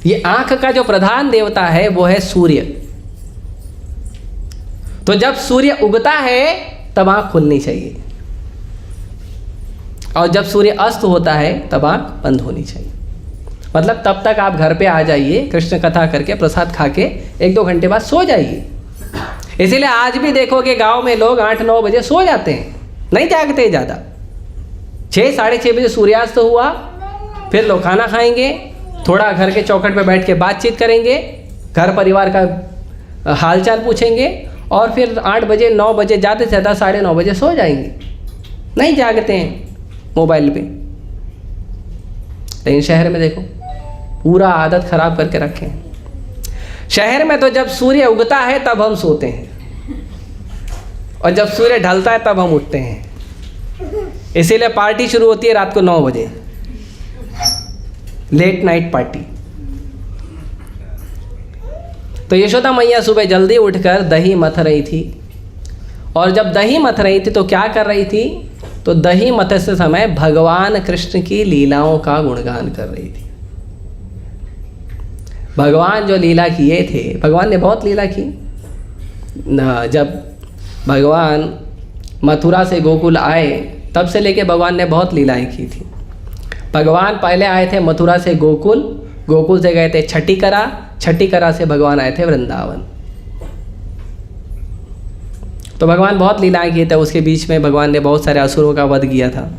ये आँख का जो प्रधान देवता है वो है सूर्य। तो जब सूर्य उगता है तब आँख खुलनी चाहिए, और जब सूर्य अस्त होता है तब आँख बंद होनी चाहिए। मतलब तब तक आप घर पे आ जाइए, कृष्ण कथा करके प्रसाद खा के 1-2 घंटे बाद सो जाइए। इसीलिए आज भी देखोगे गांव में लोग 8-9 बजे सो जाते हैं, नहीं जागते ज़्यादा। 6-6:30 बजे सूर्यास्त हुआ, फिर लोग खाना खाएंगे, थोड़ा घर के चौखट पे बैठ के बातचीत करेंगे, घर परिवार का हालचाल पूछेंगे, और फिर 8 बजे 9 बजे ज़्यादा से ज़्यादा 9:30 बजे सो जाएंगे, नहीं जागते हैं मोबाइल पे। लेकिन शहर में देखो पूरा आदत खराब करके रखे हैं। शहर में तो जब सूर्य उगता है तब हम सोते हैं, और जब सूर्य ढलता है तब हम उठते हैं। इसीलिए पार्टी शुरू होती है रात को 9 बजे, लेट नाइट पार्टी। तो यशोदा मैया सुबह जल्दी उठकर दही मथ रही थी, और जब दही मथ रही थी तो क्या कर रही थी, तो दही मथते समय भगवान कृष्ण की लीलाओं का गुणगान कर रही थी। भगवान जो लीला किए थे, भगवान ने बहुत लीला की ना। जब भगवान मथुरा से गोकुल आए तब से लेके भगवान ने बहुत लीलाएं की थी। भगवान पहले आए थे मथुरा से गोकुल, गोकुल से गए थे छठीकरा, छठीकरा से भगवान आए थे वृंदावन। तो भगवान बहुत लीलाएं किए थे। उसके बीच में भगवान ने बहुत सारे असुरों का वध किया था,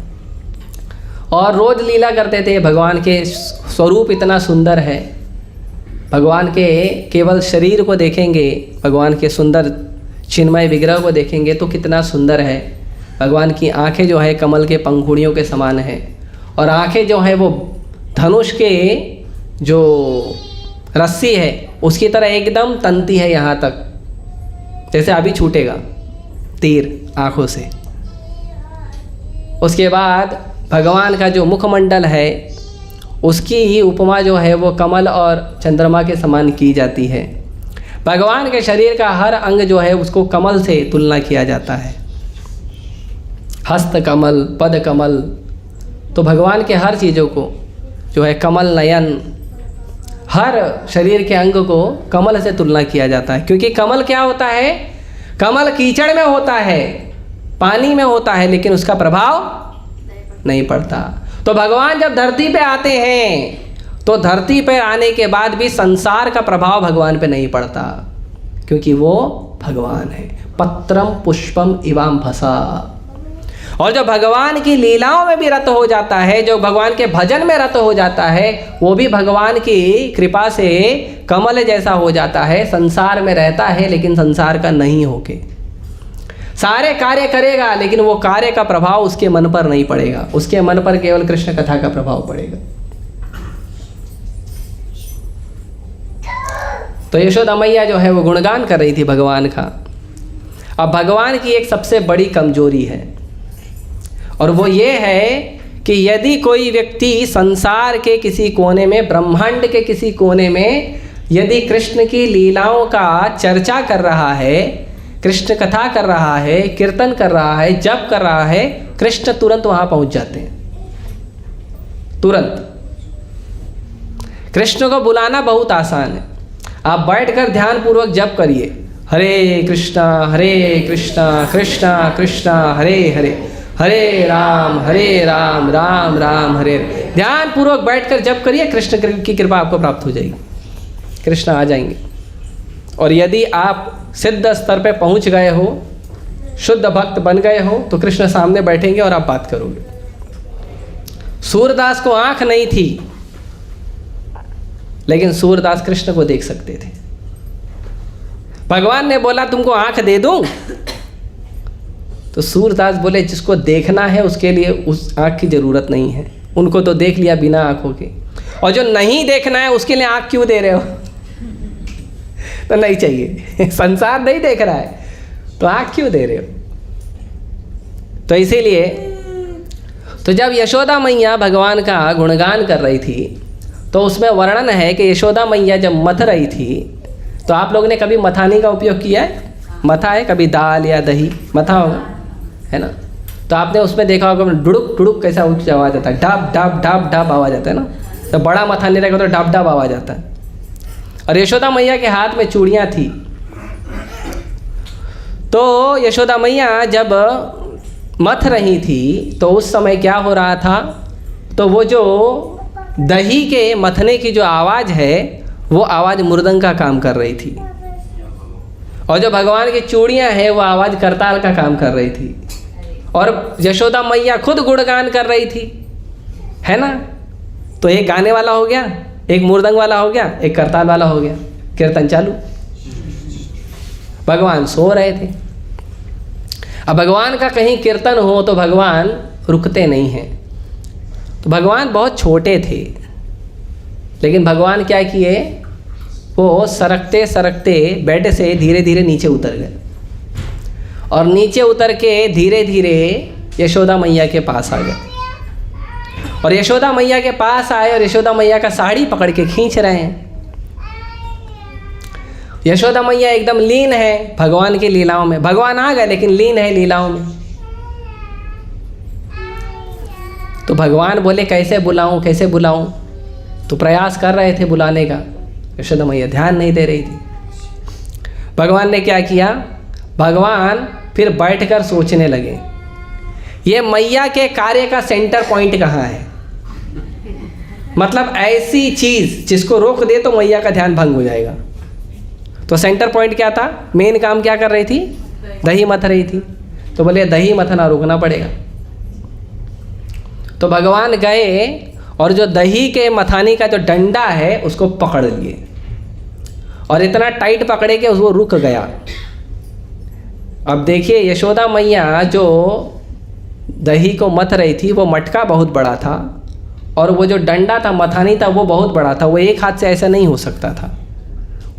और रोज लीला करते थे। भगवान के स्वरूप इतना सुंदर है, भगवान के केवल शरीर को देखेंगे, भगवान के सुंदर चिन्मय विग्रह को देखेंगे तो कितना सुंदर है। भगवान की आंखें जो है कमल के पंखुड़ियों के समान है, और आंखें जो है वो धनुष के जो रस्सी है उसकी तरह एकदम तनती है यहाँ तक, जैसे अभी छूटेगा तीर आँखों से। उसके बाद भगवान का जो मुखमंडल है उसकी ही उपमा जो है वो कमल और चंद्रमा के समान की जाती है। भगवान के शरीर का हर अंग जो है उसको कमल से तुलना किया जाता है, हस्त कमल, पद कमल। तो भगवान के हर चीज़ों को जो है कमल नयन, हर शरीर के अंग को कमल से तुलना किया जाता है। क्योंकि कमल क्या होता है, कमल कीचड़ में होता है, पानी में होता है, लेकिन उसका प्रभाव नहीं पड़ता। तो भगवान जब धरती पे आते हैं तो धरती पे आने के बाद भी संसार का प्रभाव भगवान पे नहीं पड़ता, क्योंकि वो भगवान है। पत्रम पुष्पम इवाम भसा। और जो भगवान की लीलाओं में भी रत हो जाता है, जो भगवान के भजन में रत हो जाता है, वो भी भगवान की कृपा से कमल जैसा हो जाता है। संसार में रहता है लेकिन संसार का नहीं होके सारे कार्य करेगा, लेकिन वो कार्य का प्रभाव उसके मन पर नहीं पड़ेगा, उसके मन पर केवल कृष्ण कथा का प्रभाव पड़ेगा। तो यशोदा मैया जो है वो गुणगान कर रही थी भगवान का। अब भगवान की एक सबसे बड़ी कमजोरी है, और वो ये है कि यदि कोई व्यक्ति संसार के किसी कोने में, ब्रह्मांड के किसी कोने में यदि कृष्ण की लीलाओं का चर्चा कर रहा है, कृष्ण कथा कर रहा है, कीर्तन कर रहा है, जप कर रहा है, कृष्ण तुरंत वहाँ पहुँच जाते हैं। तुरंत कृष्ण को बुलाना बहुत आसान है। आप बैठकर ध्यानपूर्वक जप करिए, हरे कृष्णा कृष्णा कृष्णा हरे हरे, हरे राम राम राम हरे हरे। ध्यानपूर्वक बैठकर जप करिए, कृष्ण की कृपा आपको प्राप्त हो जाएगी, कृष्ण आ जाएंगे। और यदि आप सिद्ध स्तर पे पहुंच गए हो, शुद्ध भक्त बन गए हो, तो कृष्ण सामने बैठेंगे और आप बात करोगे। सूरदास को आंख नहीं थी, लेकिन सूरदास कृष्ण को देख सकते थे। भगवान ने बोला तुमको आंख दे दूं, तो सूरदास बोले जिसको देखना है उसके लिए उस आंख की जरूरत नहीं है, उनको तो देख लिया बिना आंखों के, और जो नहीं देखना है उसके लिए आंख क्यों दे रहे हो? तो नहीं चाहिए, संसार नहीं देख रहा है तो आंख क्यों दे रहे हो? तो इसीलिए तो जब यशोदा मैया भगवान का गुणगान कर रही थी तो उसमें वर्णन है कि यशोदा मैया जब मथ रही थी, तो आप लोगों ने कभी मथानी का उपयोग किया है? मथा है कभी दाल या दही मथा होगा, है ना? तो आपने उसमें देखा होगा डुड़ुक डुड़ुक कैसा ऊँची आवाज़ आता है, डाब डाब डाब डाब आवाज़ आता है ना। तो बड़ा मथानी रहेगा तो डाब डाब आवाज़ आता है। और यशोदा मैया के हाथ में चूड़ियाँ थी, तो यशोदा मैया जब मथ रही थी तो उस समय क्या हो रहा था, तो वो जो दही के मथने की जो आवाज़ है वो आवाज़ मृदंग का काम कर रही थी, और जो भगवान की चूड़ियाँ हैं वो आवाज़ करताल का काम कर रही थी, और यशोदा मैया खुद गुणगान कर रही थी, है ना। तो एक गाने वाला हो गया, एक मृदंग वाला हो गया, एक करताल वाला हो गया, कीर्तन चालू। भगवान सो रहे थे। अब भगवान का कहीं कीर्तन हो तो भगवान रुकते नहीं हैं। तो भगवान बहुत छोटे थे, लेकिन भगवान क्या किए, वो सरकते सरकते बेड से धीरे धीरे नीचे उतर गए, और नीचे उतर के धीरे धीरे यशोदा मैया के पास आ गए, और यशोदा मैया के पास आए और यशोदा मैया का साड़ी पकड़ के खींच रहे हैं। यशोदा मैया एकदम लीन है भगवान की लीलाओं में। भगवान आ गए लेकिन लीन है लीलाओं में। तो भगवान बोले कैसे बुलाऊं कैसे बुलाऊं, तो प्रयास कर रहे थे बुलाने का, यशोदा मैया ध्यान नहीं दे रही थी। भगवान ने क्या किया, भगवान फिर बैठकर सोचने लगे ये मैया के कार्य का सेंटर पॉइंट कहाँ है। मतलब ऐसी चीज़ जिसको रोक दे तो मैया का ध्यान भंग हो जाएगा। तो सेंटर पॉइंट क्या था, मेन काम क्या कर रही थी, दही मथ रही थी। तो बोले दही मथना रोकना पड़ेगा। तो भगवान गए और जो दही के मथानी का जो डंडा है उसको पकड़ लिए, और इतना टाइट पकड़े कि वो रुक गया। अब देखिए यशोदा मैया जो दही को मथ रही थी वो मटका बहुत बड़ा था, और वो जो डंडा था मथानी था वो बहुत बड़ा था। वो एक हाथ से ऐसा नहीं हो सकता था,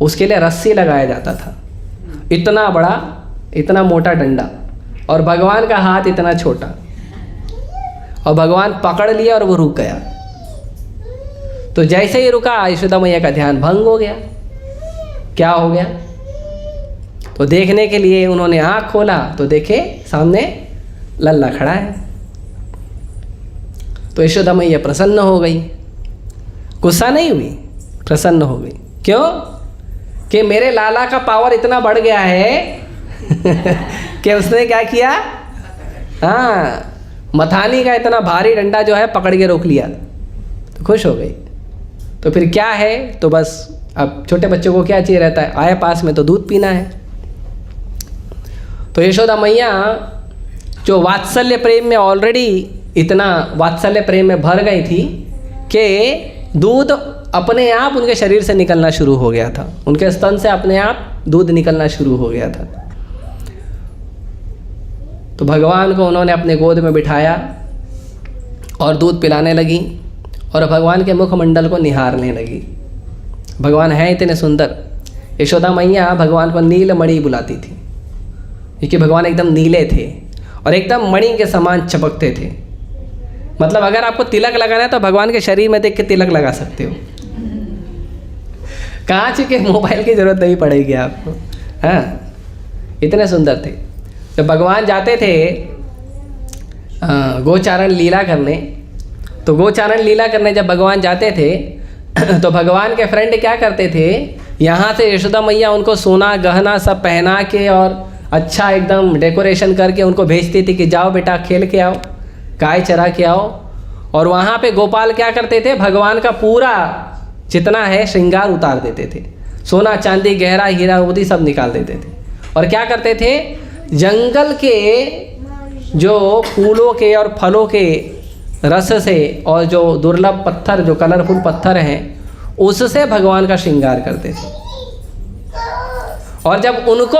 उसके लिए रस्सी लगाया जाता था। इतना बड़ा इतना मोटा डंडा, और भगवान का हाथ इतना छोटा, और भगवान पकड़ लिया और वो रुक गया। तो जैसे ही रुका यशोदा मैया का ध्यान भंग हो गया। क्या हो गया, तो देखने के लिए उन्होंने आँख खोला तो देखे सामने लल्ला खड़ा है। तो यशोदा मैया प्रसन्न हो गई, गुस्सा नहीं हुई, प्रसन्न हो गई। क्यों कि मेरे लाला का पावर इतना बढ़ गया है कि उसने क्या किया, हाँ मथानी का इतना भारी डंडा जो है पकड़ के रोक लिया। तो खुश हो गई। तो फिर क्या है, तो बस अब छोटे बच्चों को क्या चाहिए रहता है, आए पास में तो दूध पीना है। तो यशोदा मैया जो वात्सल्य प्रेम में ऑलरेडी इतना वात्सल्य प्रेम में भर गई थी कि दूध अपने आप उनके शरीर से निकलना शुरू हो गया था, उनके स्तन से अपने आप दूध निकलना शुरू हो गया था। तो भगवान को उन्होंने अपने गोद में बिठाया और दूध पिलाने लगी, और भगवान के मुखमंडल को निहारने लगी। भगवान हैं इतने सुंदर। यशोदा मैया भगवान को नीलमणि बुलाती थी, क्योंकि भगवान एकदम नीले थे और एकदम मणि के समान चमकते थे। मतलब अगर आपको तिलक लगाना है तो भगवान के शरीर में देख के तिलक लगा सकते हो, कांच के मोबाइल की ज़रूरत नहीं पड़ेगी आपको। हाँ, इतने सुंदर थे। जब भगवान जाते थे गोचारण लीला करने, तो गोचारण लीला करने जब भगवान जाते थे तो भगवान के फ्रेंड क्या करते थे, यहाँ से यशोदा मैया उनको सोना गहना सब पहना के और अच्छा एकदम डेकोरेशन करके उनको भेजती थी कि जाओ बेटा खेल के आओ, गाय चरा के आओ। और वहाँ पे गोपाल क्या करते थे, भगवान का पूरा जितना है श्रृंगार उतार देते थे, सोना चांदी गहरा हीरा मोती सब निकाल देते थे। और क्या करते थे, जंगल के जो फूलों के और फलों के रस से और जो दुर्लभ पत्थर जो कलरफुल पत्थर हैं उससे भगवान का श्रृंगार करते थे। और जब उनको,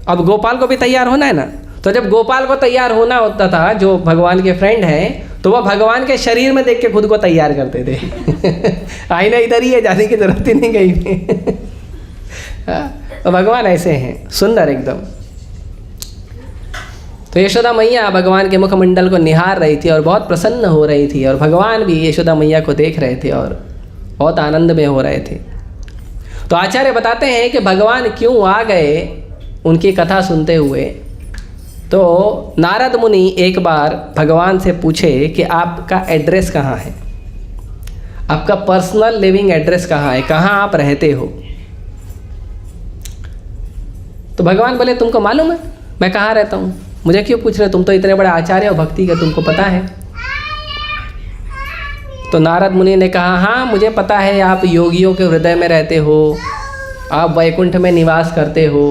अब गोपाल को भी तैयार होना है ना, तो जब गोपाल को तैयार होना होता था, जो भगवान के फ्रेंड हैं, तो वह भगवान के शरीर में देख के खुद को तैयार करते थे। आईना इधर ही है, जाने की जरूरत ही नहीं कहीं पे। तो भगवान ऐसे हैं, सुंदर एकदम। तो यशोदा मैया भगवान के मुखमंडल को निहार रही थी और बहुत प्रसन्न हो रही थी, और भगवान भी यशोदा मैया को देख रहे थे और बहुत आनंद में हो रहे थे। तो आचार्य बताते हैं कि भगवान क्यों आ गए उनकी कथा सुनते हुए। तो नारद मुनि एक बार भगवान से पूछे कि आपका एड्रेस कहाँ है, आपका पर्सनल लिविंग एड्रेस कहाँ है, कहाँ आप रहते हो। तो भगवान बोले तुमको मालूम है मैं कहाँ रहता हूँ, मुझे क्यों पूछ रहे हो, तुम तो इतने बड़े आचार्य हो भक्ति के, तुमको पता है। तो नारद मुनि ने कहा हाँ मुझे पता है, आप योगियों के हृदय में रहते हो, आप वैकुंठ में निवास करते हो।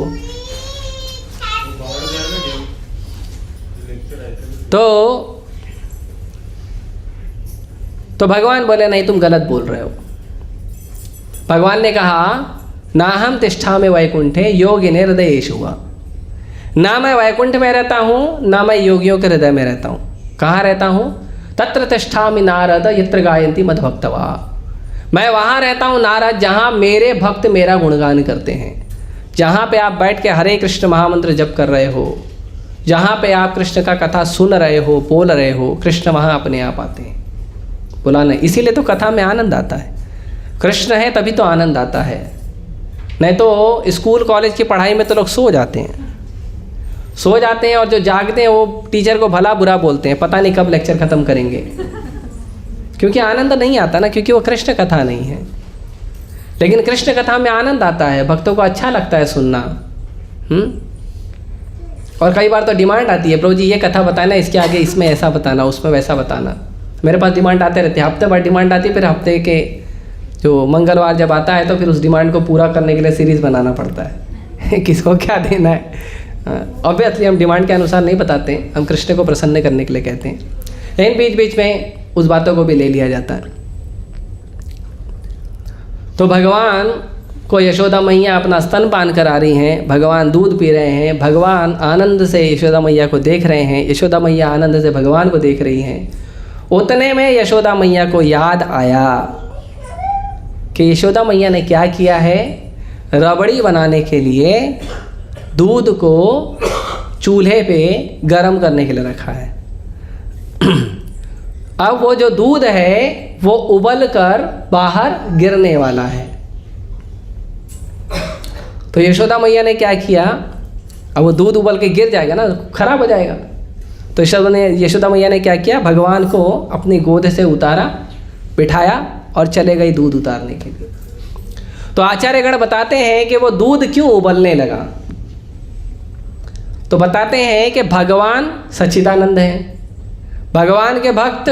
तो भगवान बोले नहीं तुम गलत बोल रहे हो। भगवान ने कहा ना हम तिष्ठामि वैकुंठे योगिने हृदयेषु वा, ना मैं वैकुंठ में रहता हूँ ना मैं योगियों के हृदय में रहता हूँ। कहाँ रहता हूँ? तत्र तिष्ठामि नारद यत्र गायन्ति मद्भक्तवा, मैं वहाँ रहता हूँ नारद जहाँ मेरे भक्त मेरा गुणगान करते हैं, जहाँ पे आप बैठ के हरे कृष्ण महामंत्र जप कर रहे हो, जहाँ पे आप कृष्ण का कथा सुन रहे हो, बोल रहे हो, कृष्ण वहाँ अपने आप आते हैं बुलाने। इसीलिए तो कथा में आनंद आता है, कृष्ण है तभी तो आनंद आता है। नहीं तो स्कूल कॉलेज की पढ़ाई में तो लोग सो जाते हैं और जो जागते हैं वो टीचर को भला बुरा बोलते हैं, पता नहीं कब लेक्चर ख़त्म करेंगे, क्योंकि आनंद नहीं आता ना, क्योंकि वो कृष्ण कथा नहीं है। लेकिन कृष्ण कथा में आनंद आता है, भक्तों को अच्छा लगता है सुनना। और कई बार तो डिमांड आती है प्रभु जी ये कथा बताना, इसके आगे इसमें ऐसा बताना, उसमें वैसा बताना। मेरे पास डिमांड आते रहते हैं, हफ्ते भर डिमांड आती है, फिर हफ्ते के जो मंगलवार जब आता है तो फिर उस डिमांड को पूरा करने के लिए सीरीज़ बनाना पड़ता है। किसको क्या देना है। ऑब्वियसली हम डिमांड के अनुसार नहीं बताते, हम कृष्ण को प्रसन्न करने के लिए कहते हैं, लेकिन बीच बीच में उस बातों को भी ले लिया जाता है। तो भगवान को यशोदा मैया अपना स्तनपान करा रही हैं, भगवान दूध पी रहे हैं, भगवान आनंद से यशोदा मैया को देख रहे हैं, यशोदा मैया आनंद से भगवान को देख रही हैं। उतने में यशोदा मैया को याद आया कि यशोदा मैया ने क्या किया है, रबड़ी बनाने के लिए दूध को चूल्हे पे गरम करने के लिए रखा है। अब वो जो दूध है वो उबल कर बाहर गिरने वाला है। तो यशोदा मैया ने क्या किया, अब वो दूध उबल के गिर जाएगा ना, खराब हो जाएगा। तो यशोदा मैया ने क्या किया, भगवान को अपनी गोद से उतारा, बिठाया और चले गई दूध उतारने के लिए। तो आचार्यगण बताते हैं कि वो दूध क्यों उबलने लगा। तो बताते हैं कि भगवान सच्चिदानंद हैं, भगवान के भक्त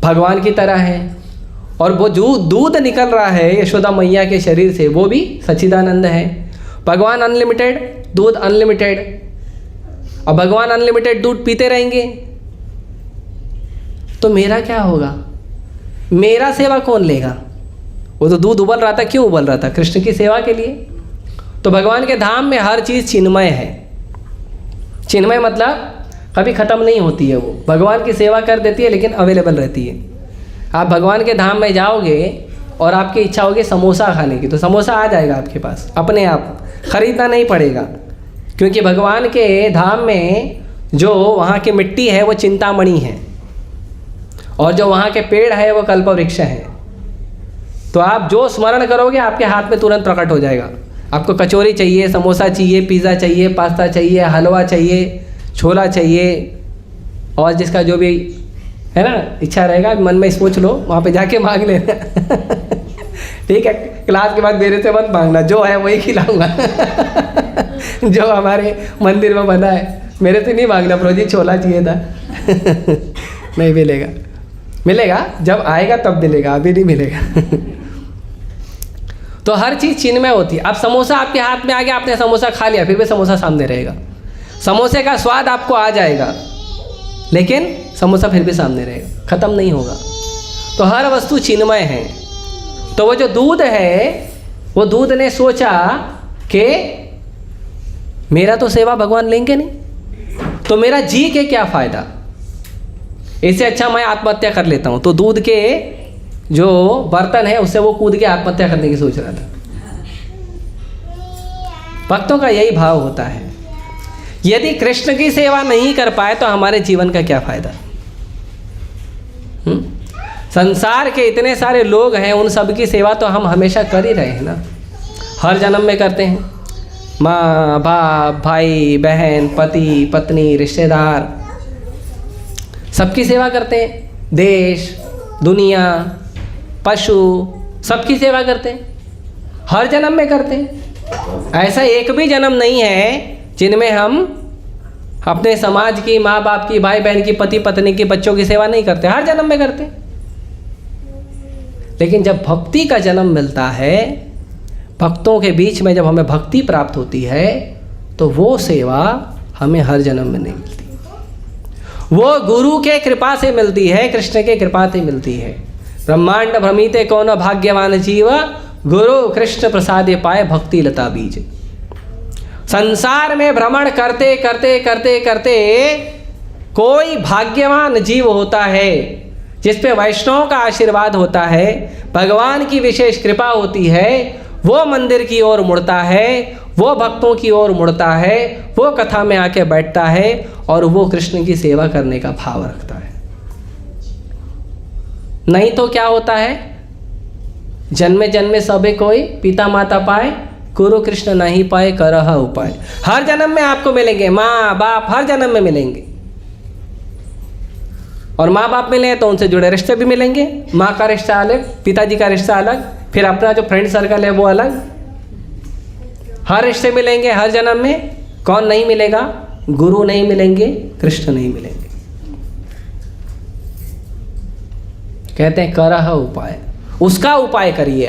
भगवान की तरह हैं, और वो जो दूध निकल रहा है यशोदा मैया के शरीर से वो भी सच्चिदानंद है। भगवान अनलिमिटेड, दूध अनलिमिटेड, और भगवान अनलिमिटेड दूध पीते रहेंगे तो मेरा क्या होगा, मेरा सेवा कौन लेगा। वो तो दूध उबल रहा था, क्यों उबल रहा था, कृष्ण की सेवा के लिए। तो भगवान के धाम में हर चीज़ चिन्मय है। चिन्मय मतलब कभी ख़त्म नहीं होती है, वो भगवान की सेवा कर देती है लेकिन अवेलेबल रहती है। आप भगवान के धाम में जाओगे और आपकी इच्छा होगी समोसा खाने की, तो समोसा आ जाएगा आपके पास अपने आप, खरीदना नहीं पड़ेगा। क्योंकि भगवान के धाम में जो वहाँ की मिट्टी है वो चिंतामणि है, और जो वहाँ के पेड़ है वो कल्पवृक्ष है। तो आप जो स्मरण करोगे आपके हाथ में तुरंत प्रकट हो जाएगा। आपको कचौरी चाहिए, समोसा चाहिए, पिज़्ज़ा चाहिए, पास्ता चाहिए, हलवा चाहिए, छोला चाहिए, और जिसका जो भी है ना इच्छा रहेगा मन में सोच लो, वहाँ पे जाके मांग लेना। ठीक है, क्लास के बाद मेरे से मत मांगना, जो है वही खिलाऊंगा। जो हमारे मंदिर में बना है, मेरे से नहीं मांगना प्रभु जी छोला चाहिए था। नहीं मिलेगा, मिलेगा जब आएगा तब मिलेगा, अभी नहीं मिलेगा। तो हर चीज़ चिन्मय होती है। अब समोसा आपके हाथ में आ गया, आपने समोसा खा लिया, फिर भी समोसा सामने रहेगा। समोसे का स्वाद आपको आ जाएगा लेकिन समोसा फिर भी सामने रहेगा, ख़त्म नहीं होगा। तो हर वस्तु चिन्मय है। तो वो जो दूध है, वो दूध ने सोचा कि मेरा तो सेवा भगवान लेंगे नहीं, तो मेरा जी के क्या फ़ायदा, इससे अच्छा मैं आत्महत्या कर लेता हूँ। तो दूध के जो बर्तन है उससे वो कूद के आत्महत्या करने की सोच रहा था। भक्तों का यही भाव होता है, यदि कृष्ण की सेवा नहीं कर पाए तो हमारे जीवन का क्या फ़ायदा। संसार के इतने सारे लोग हैं, उन सब की सेवा तो हम हमेशा कर ही रहे हैं ना, हर जन्म में करते हैं। माँ बाप, भाई बहन, पति पत्नी, रिश्तेदार, सबकी सेवा करते हैं। देश दुनिया, पशु, सबकी सेवा करते हैं, हर जन्म में करते हैं। ऐसा एक भी जन्म नहीं है जिनमें हम अपने समाज की, माँ बाप की, भाई बहन की, पति पत्नी की, बच्चों की सेवा नहीं करते, हर जन्म में करते हैं। लेकिन जब भक्ति का जन्म मिलता है, भक्तों के बीच में जब हमें भक्ति प्राप्त होती है, तो वो सेवा हमें हर जन्म में नहीं मिलती, वो गुरु के कृपा से मिलती है, कृष्ण के कृपा से मिलती है। ब्रह्मांड भ्रमिते कौन भाग्यवान जीव, गुरु कृष्ण प्रसादे पाए भक्ति लता बीज। संसार में भ्रमण करते करते करते करते कोई भाग्यवान जीव होता है जिस पे वैष्णव का आशीर्वाद होता है, भगवान की विशेष कृपा होती है, वो मंदिर की ओर मुड़ता है, वो भक्तों की ओर मुड़ता है, वो कथा में आके बैठता है और वो कृष्ण की सेवा करने का भाव रखता है। नहीं तो क्या होता है, जन्मे जन्मे सबे कोई पिता माता पाए, गुरु कृष्ण नहीं पाए करह उपाय। हर जन्म में आपको मिलेंगे, माँ बाप हर जन्म में मिलेंगे, और माँ बाप मिले तो उनसे जुड़े रिश्ते भी मिलेंगे। माँ का रिश्ता अलग, पिताजी का रिश्ता अलग, फिर अपना जो फ्रेंड सर्कल है वो अलग, हर रिश्ते मिलेंगे हर जन्म में। कौन नहीं मिलेगा? गुरु नहीं मिलेंगे, कृष्ण नहीं मिलेंगे। कहते हैं करह उपाय, उसका उपाय करिए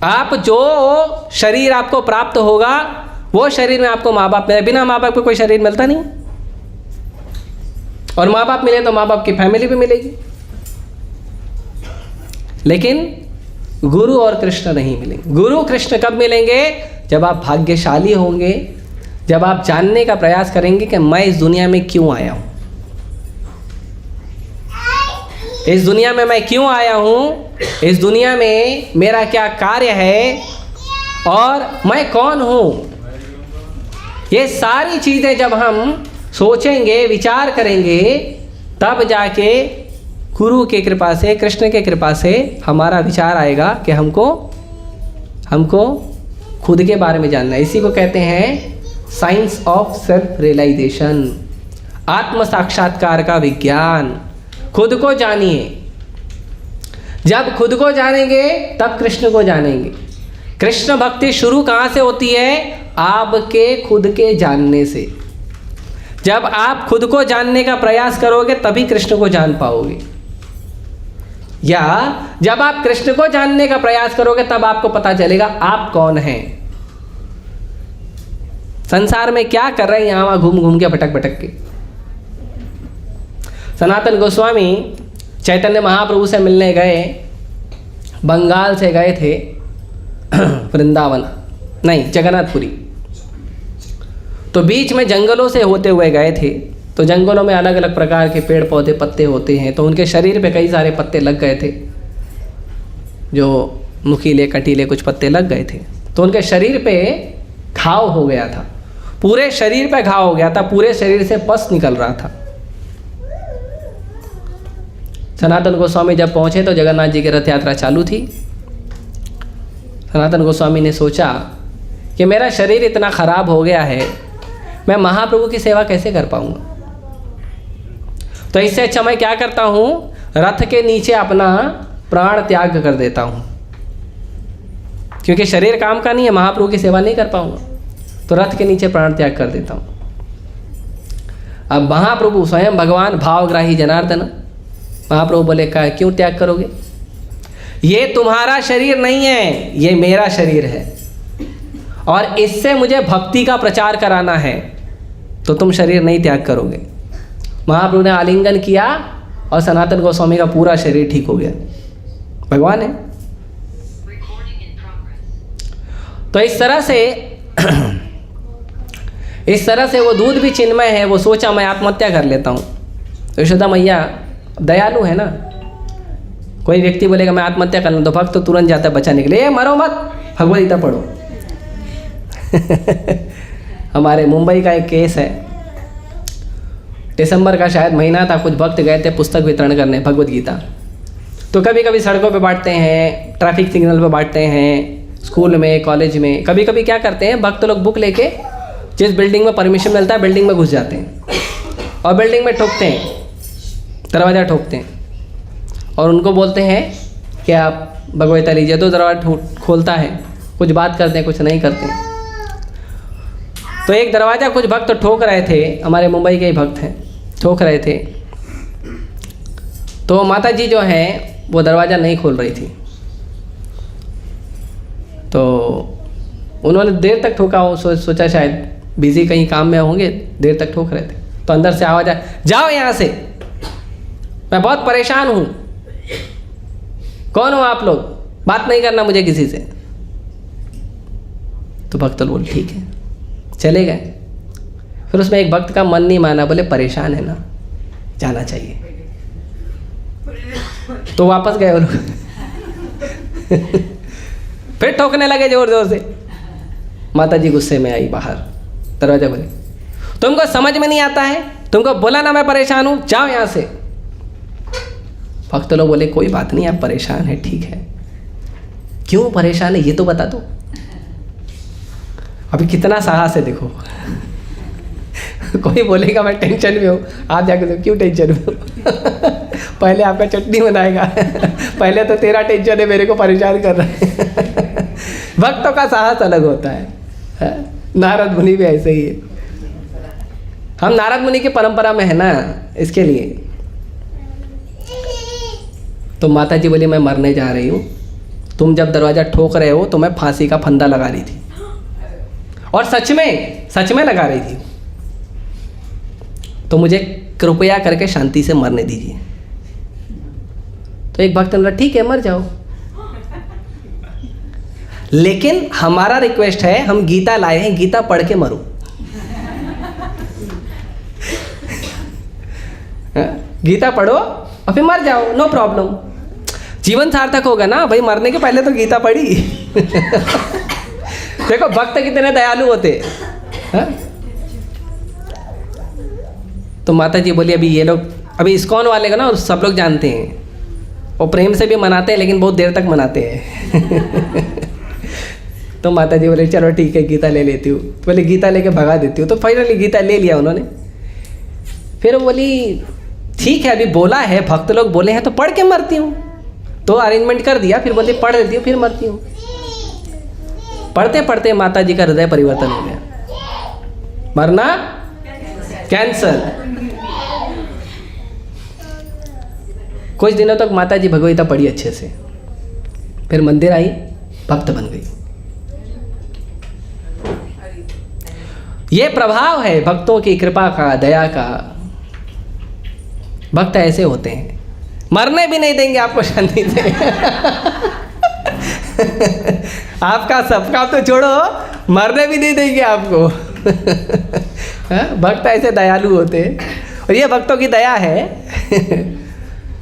आप जो शरीर आपको प्राप्त होगा वो शरीर में आपको माँ बाप मिले, बिना माँ बाप के कोई शरीर मिलता नहीं, और माँ बाप मिले तो माँ बाप की फैमिली भी मिलेगी, लेकिन गुरु और कृष्ण नहीं मिलेंगे। गुरु कृष्ण कब मिलेंगे? जब आप भाग्यशाली होंगे, जब आप जानने का प्रयास करेंगे कि मैं इस दुनिया में क्यों आया हूँ, इस दुनिया में मैं क्यों आया हूँ, इस दुनिया में मेरा क्या कार्य है और मैं कौन हूँ। ये सारी चीज़ें जब हम सोचेंगे, विचार करेंगे, तब जाके गुरु के कृपा से, कृष्ण के कृपा से हमारा विचार आएगा कि हमको खुद के बारे में जानना है। इसी को कहते हैं साइंस ऑफ सेल्फ रियलाइजेशन, आत्म साक्षात्कार का विज्ञान। खुद को जानिए, जब खुद को जानेंगे तब कृष्ण को जानेंगे। कृष्ण भक्ति शुरू कहाँ से होती है? आपके खुद के जानने से। जब आप खुद को जानने का प्रयास करोगे तभी कृष्ण को जान पाओगे, या जब आप कृष्ण को जानने का प्रयास करोगे तब आपको पता चलेगा आप कौन हैं, संसार में क्या कर रहे हैं, यहाँ वहाँ घूम घूम के भटक भटक के। सनातन गोस्वामी चैतन्य महाप्रभु से मिलने गए, बंगाल से गए थे वृंदावन, नहीं जगन्नाथपुरी। तो बीच में जंगलों से होते हुए गए थे, तो जंगलों में अलग अलग प्रकार के पेड़ पौधे पत्ते होते हैं, तो उनके शरीर पे कई सारे पत्ते लग गए थे, जो नुकीले कटीले कुछ पत्ते लग गए थे। तो उनके शरीर पे घाव हो गया था, पूरे शरीर पे घाव हो गया था, पूरे शरीर से पस निकल रहा था। सनातन गोस्वामी जब पहुँचे तो जगन्नाथ जी की रथ यात्रा चालू थी। सनातन गोस्वामी ने सोचा कि मेरा शरीर इतना ख़राब हो गया है, मैं महाप्रभु की सेवा कैसे कर पाऊँगा। तो इससे अच्छा मैं क्या करता हूँ, रथ के नीचे अपना प्राण त्याग कर देता हूँ, क्योंकि शरीर काम का नहीं है, महाप्रभु की सेवा नहीं कर पाऊँगा, तो रथ के नीचे प्राण त्याग कर देता हूँ। अब महाप्रभु स्वयं भगवान भावग्राही जनार्दन, महाप्रभु बोले का क्यों त्याग करोगे, ये तुम्हारा शरीर नहीं है, ये मेरा शरीर है, और इससे मुझे भक्ति का प्रचार कराना है, तो तुम शरीर नहीं त्याग करोगे। महाप्रभु ने आलिंगन किया और सनातन गोस्वामी का पूरा शरीर ठीक हो गया। भगवान है। तो इस तरह से वो दूध भी चिन्मय है। वो सोचा मैं आत्महत्या कर लेता हूँ। तो यशोदा मैया दयालु है ना। कोई व्यक्ति बोलेगा मैं आत्महत्या करना, तो भक्त तो तुरंत जाता है बचाने के लिए, मरो मत, भगवद गीता पढ़ो। हमारे मुंबई का एक केस है, दिसंबर का शायद महीना था, कुछ भक्त गए थे पुस्तक वितरण करने भगवद गीता। तो कभी कभी सड़कों पे बांटते हैं, ट्रैफिक सिग्नल पे बांटते हैं, स्कूल में, कॉलेज में। कभी कभी क्या करते हैं, भक्त लोग बुक लेके जिस बिल्डिंग में परमिशन मिलता है बिल्डिंग में घुस जाते हैं और बिल्डिंग में ठोकते हैं, दरवाज़ा ठोकते हैं और उनको बोलते हैं कि आप भगवद्गीता लीजिए। तो दरवाज़ा खोलता है, कुछ बात करते हैं, कुछ नहीं करते हैं। तो एक दरवाज़ा कुछ भक्त ठोक रहे थे, हमारे मुंबई के ही भक्त हैं, ठोक रहे थे। तो माता जी जो हैं वो दरवाज़ा नहीं खोल रही थी। तो उन्होंने देर तक ठोका, वो सोचा शायद बिजी कहीं काम में होंगे, देर तक ठोक रहे थे। तो अंदर से आवाज़ आया, जाओ यहाँ से, मैं बहुत परेशान हूँ। कौन हो आप लोग, बात नहीं करना मुझे किसी से। तो भक्त बोले ठीक है, चले गए। फिर उसमें एक भक्त का मन नहीं माना, बोले परेशान है ना, जाना चाहिए। तो वापस गए वो लोग। फिर ठोकने लगे जोर जोर से। माता जी गुस्से में आई बाहर, दरवाजा बोले तुमको समझ में नहीं आता है, तुमको बोला ना मैं परेशान हूं, जाओ यहां से। भक्त लोग बोले कोई बात नहीं, आप परेशान है, ठीक है, क्यों परेशान है ये तो बता दो। अभी कितना साहस है देखो। कोई बोलेगा मैं टेंशन में हूँ, आप जाके तो क्यों टेंशन में हो। पहले आपका चटनी बनाएगा। पहले तो तेरा टेंशन है, मेरे को परेशान कर रहा है। भक्तों का साहस अलग होता है। नारद मुनि भी ऐसे ही है। हम नारद मुनि की परंपरा में है ना, इसके लिए। तो माता जी बोली मैं मरने जा रही हूँ, तुम जब दरवाज़ा ठोक रहे हो तो मैं फांसी का फंदा लगा रही थी, और सच में लगा रही थी। तो मुझे कृपया करके शांति से मरने दीजिए। तो एक भक्त ने बोला ठीक है मर जाओ, लेकिन हमारा रिक्वेस्ट है, हम गीता लाए हैं, गीता पढ़ के मरो। गीता पढ़ो और फिर मर जाओ, नो प्रॉब्लम। जीवन सार्थक होगा ना भाई, मरने के पहले तो गीता पढ़ी। देखो भक्त कितने दयालु होते हैं। तो माता जी बोली अभी ये लोग, अभी इस्कॉन वाले का ना सब लोग जानते हैं, वो प्रेम से भी मनाते हैं लेकिन बहुत देर तक मनाते हैं। तो माता जी बोले चलो ठीक है गीता ले लेती हूँ। बोले गीता लेके भगा देती हूँ। तो फाइनली गीता ले लिया उन्होंने। फिर वो बोली ठीक है अभी बोला है, भक्त लोग बोले हैं तो पढ़ के मरती हूँ। तो अरेंजमेंट कर दिया, फिर बोलती पढ़ लेती हूँ फिर मरती हूँ। पढ़ते पढ़ते माता जी का हृदय परिवर्तन हो गया, मरना कैंसल। कुछ दिनों तक माता जी भगवद गीता पढ़ी अच्छे से, फिर मंदिर आई, भक्त बन गई। ये प्रभाव है भक्तों की कृपा का, दया का। भक्त ऐसे होते हैं, मरने भी नहीं देंगे आपको शांति से। आपका सबका तो छोड़ो, मरने भी नहीं देंगे आपको। भक्त ऐसे दयालु होते हैं, और ये भक्तों की दया है।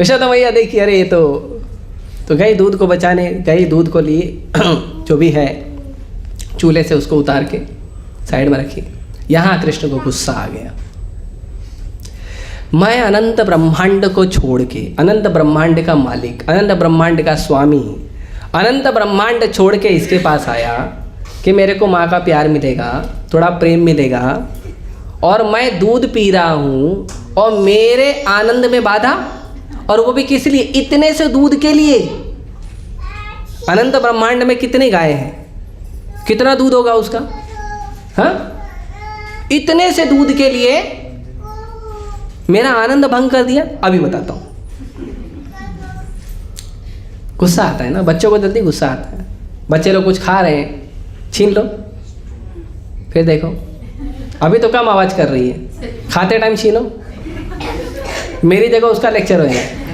यशोदा मैया देखिए, अरे ये तो गई दूध को बचाने, गई दूध को लिए जो भी है चूल्हे से उसको उतार के साइड में रखी। यहाँ कृष्ण को गुस्सा आ गया, मैं अनंत ब्रह्मांड को छोड़ के, अनंत ब्रह्मांड का मालिक, अनंत ब्रह्मांड का स्वामी, अनंत ब्रह्मांड छोड़ के इसके पास आया कि मेरे को माँ का प्यार मिलेगा, थोड़ा प्रेम मिलेगा, और मैं दूध पी रहा हूँ और मेरे आनंद में बाधा, और वो भी किस लिए, इतने से दूध के लिए। अनंत ब्रह्मांड में कितने गाय हैं, कितना दूध होगा उसका, हाँ? इतने से दूध के लिए मेरा आनंद भंग कर दिया। अभी बताता हूँ। गुस्सा आता है ना, बच्चों को जल्दी गुस्सा आता है। बच्चे लोग कुछ खा रहे हैं, छीन लो, फिर देखो, अभी तो कम आवाज़ कर रही है, खाते टाइम छीनो। मेरी जगह उसका लेक्चर हो जाए।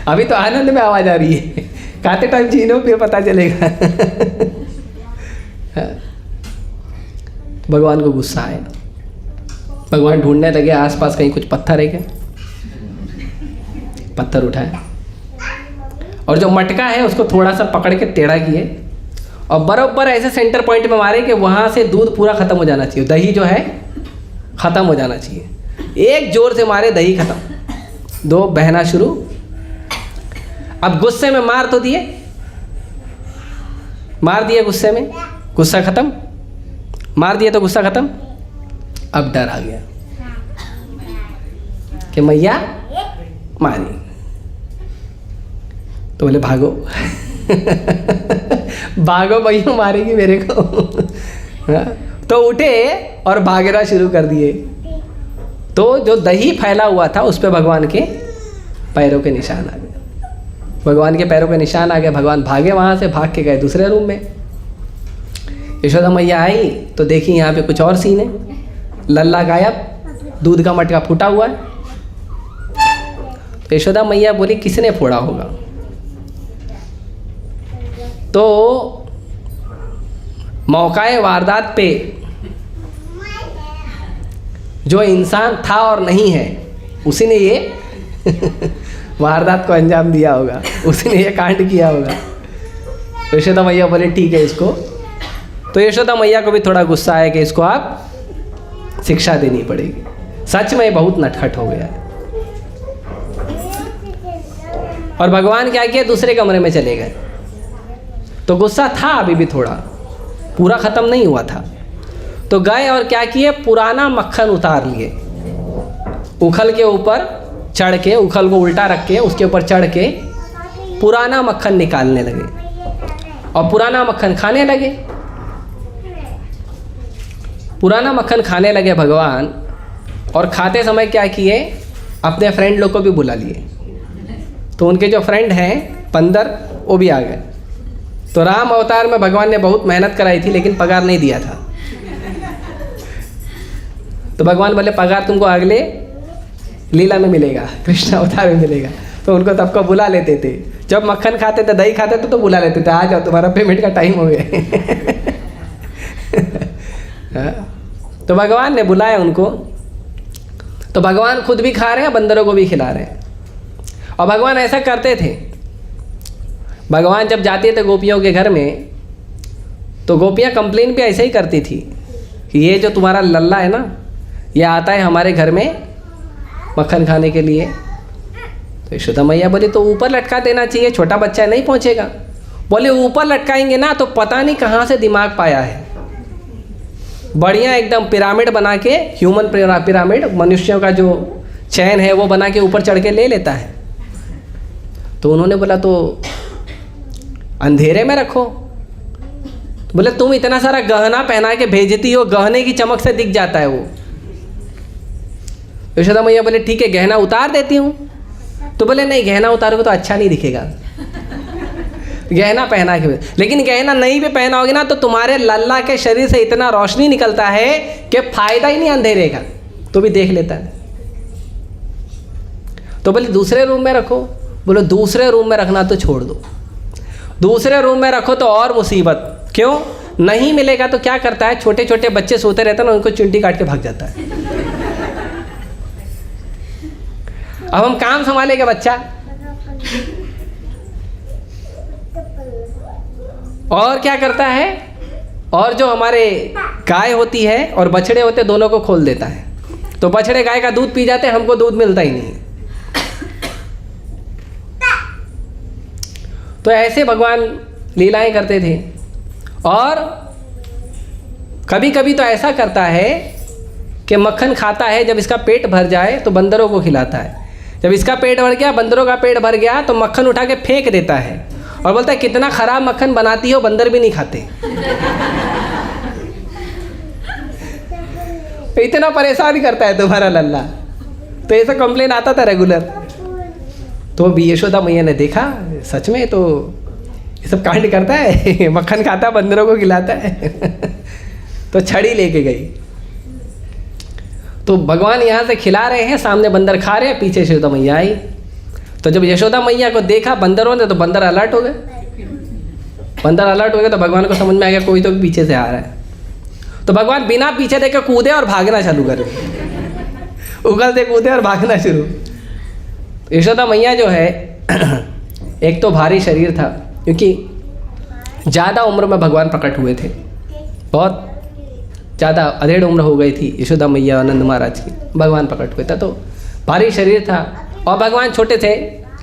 अभी तो आनंद में आवाज़ आ रही है, खाते टाइम छीनो फिर पता चलेगा। भगवान को गुस्सा आया। भगवान ढूंढने लगे आसपास कहीं कुछ पत्थर है क्या। पत्थर उठाए और जो मटका है उसको थोड़ा सा पकड़ के टेढ़ा किए और बराबर ऐसे सेंटर पॉइंट में मारे कि वहाँ से दूध पूरा ख़त्म हो जाना चाहिए, दही जो है ख़त्म हो जाना चाहिए। एक जोर से मारे, दही ख़त्म, दो बहना शुरू। अब गुस्से में मार तो दिए, मार दिए गुस्से में, गुस्सा ख़त्म, मार दिए तो गुस्सा ख़त्म। अब डर आ गया कि मैया मारी, तो बोले भागो। भागो भैया, मारेगी मेरे को। तो उठे और भागना शुरू कर दिए। तो जो दही फैला हुआ था उस पे भगवान के पैरों के निशान आ गए। भगवान के पैरों के निशान आ गए। भगवान भागे, वहाँ से भाग के गए दूसरे रूम में। यशोदा मैया आई तो देखी यहाँ पे कुछ और सीन है। लल्ला गायब, दूध का मटका फूटा हुआ है। तो यशोदा मैया बोली किसने फोड़ा होगा। तो मौकाए वारदात पे जो इंसान था और नहीं है उसी ने ये वारदात को अंजाम दिया होगा, उसी ने ये कांड किया होगा। तो यशोदा मैया बोले ठीक है इसको। तो यशोदा मैया को भी थोड़ा गुस्सा आया कि इसको आप शिक्षा देनी पड़ेगी। सच में बहुत नटखट हो गया। और भगवान क्या किया, दूसरे कमरे में चले गए। तो गुस्सा था अभी भी थोड़ा, पूरा ख़त्म नहीं हुआ था। तो गए और क्या किए, पुराना मक्खन उतार लिए, उखल के ऊपर चढ़ के, उखल को उल्टा रख के उसके ऊपर चढ़ के पुराना मक्खन निकालने लगे और पुराना मक्खन खाने लगे। पुराना मक्खन खाने लगे भगवान। और खाते समय क्या किए, अपने फ्रेंड लोग को भी बुला लिए। तो उनके जो फ्रेंड हैं बंदर, वो भी आ गए। तो राम अवतार में भगवान ने बहुत मेहनत कराई थी लेकिन पगार नहीं दिया था। तो भगवान बोले पगार तुमको अगले लीला में मिलेगा, कृष्ण अवतार में मिलेगा। तो उनको तब को बुला लेते थे। जब मक्खन खाते थे, दही खाते थे तो बुला लेते थे, आ जाओ तुम्हारा पेमेंट का टाइम हो गया। तो भगवान ने बुलाया उनको। तो भगवान खुद भी खा रहे हैं, बंदरों को भी खिला रहे हैं। और भगवान ऐसा करते थे। भगवान जब जाते थे गोपियों के घर में तो गोपियाँ कंप्लेन भी ऐसे ही करती थी कि ये जो तुम्हारा लल्ला है ना, ये आता है हमारे घर में मक्खन खाने के लिए। तो यशोदा मैया बोली तो ऊपर लटका देना चाहिए, छोटा बच्चा नहीं पहुँचेगा। बोले ऊपर लटकाएंगे ना तो पता नहीं कहाँ से दिमाग पाया है, बढ़िया एकदम पिरामिड बना के, ह्यूमन पिरामिड, मनुष्यों का जो चैन है वो बना के ऊपर चढ़ के ले लेता है। तो उन्होंने बोला तो अंधेरे में रखो। तो बोले तुम इतना सारा गहना पहना के भेजती हो, गहने की चमक से दिख जाता है वो। यशोदा मैया बोले ठीक है गहना उतार देती हूँ। तो बोले नहीं, गहना उतारोगे तो अच्छा नहीं दिखेगा, गहना पहना के। लेकिन गहना नहीं भी पहनाओगे ना तो तुम्हारे लल्ला के शरीर से इतना रोशनी निकलता है कि फायदा ही नहीं अंधेरे का, तो भी देख लेता है। तो बोले दूसरे रूम में रखो। बोले दूसरे रूम में रखना तो छोड़ दो, दूसरे रूम में रखो तो और मुसीबत। क्यों नहीं मिलेगा तो क्या करता है, छोटे छोटे बच्चे सोते रहते हैं ना, उनको चिंटी काट के भाग जाता है। अब हम काम संभालेगा बच्चा। और क्या करता है, और जो हमारे गाय होती है और बछड़े होते हैं दोनों को खोल देता है। तो बछड़े गाय का दूध पी जाते हैं, हमको दूध मिलता ही नहीं। तो ऐसे भगवान लीलाएं करते थे। और कभी कभी तो ऐसा करता है कि मक्खन खाता है, जब इसका पेट भर जाए तो बंदरों को खिलाता है। जब इसका पेट भर गया, बंदरों का पेट भर गया, तो मक्खन उठा के फेंक देता है और बोलता है कितना खराब मक्खन बनाती हो, बंदर भी नहीं खाते। इतना परेशान करता है तुम्हारा लल्ला। तो ऐसा कंप्लेन आता था रेगुलर। तो यशोदा मैया ने देखा सच में तो ये सब कांड करता है, मक्खन खाता, बंदरों को खिलाता है। तो छड़ी लेके गई। तो भगवान यहाँ से खिला रहे हैं, सामने बंदर खा रहे हैं, पीछे यशोदा मैया आई। तो जब यशोदा मैया को देखा बंदरों ने तो बंदर अलर्ट हो गए। बंदर अलर्ट हो गए तो भगवान को समझ में आ गया कोई तो पीछे से आ रहा है। तो भगवान बिना पीछे देखे कूदे और भागना चालू करे, उगलते कूदे और भागना शुरू। यशोदा मैया जो है एक तो भारी शरीर था, क्योंकि ज़्यादा उम्र में भगवान प्रकट हुए थे, बहुत ज़्यादा अधेड़ उम्र हो गई थी यशोदा मैया आनंद महाराज की, भगवान प्रकट हुए था, तो भारी शरीर था। और भगवान छोटे थे,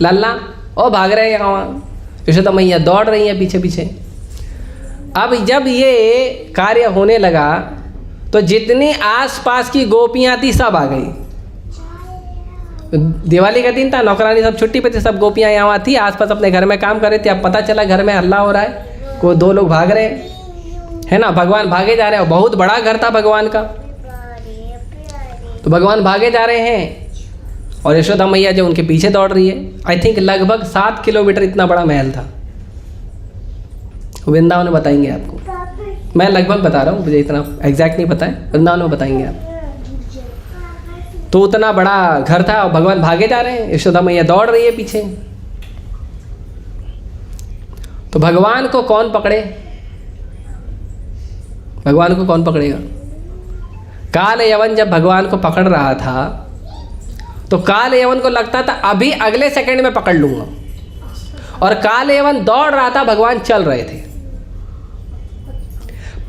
लल्ला, और भाग रहे हैं यहाँ, यशोदा मैया दौड़ रही हैं पीछे पीछे। अब जब ये कार्य होने लगा तो जितनी आसपास की गोपियाँ थी सब आ गई। दिवाली का दिन था, नौकरानी सब छुट्टी पे थे, सब गोपियाँ यहाँ थी, आसपास अपने घर में काम कर रही थी। अब पता चला घर में हल्ला हो रहा है, कोई दो लोग भाग रहे हैं, है ना, भगवान भागे जा रहे हैं। बहुत बड़ा घर था भगवान का, तो भगवान भागे जा रहे हैं और यशोदा मैया जो उनके पीछे दौड़ रही है। आई थिंक लगभग 7 किलोमीटर इतना बड़ा महल था। वृंदावन में बताएंगे आपको, मैं लगभग बता रहा हूँ, मुझे इतना एग्जैक्ट नहीं पता है, वृंदावन में बताएंगे आप। तो उतना बड़ा घर था और भगवान भागे जा रहे हैं, यशोदा मैया दौड़ रही है पीछे। तो भगवान को कौन पकड़े? भगवान को कौन पकड़ेगा? काल यवन जब भगवान को पकड़ रहा था तो काल यवन को लगता था अभी अगले सेकंड में पकड़ लूंगा, और काल यवन दौड़ रहा था, भगवान चल रहे थे।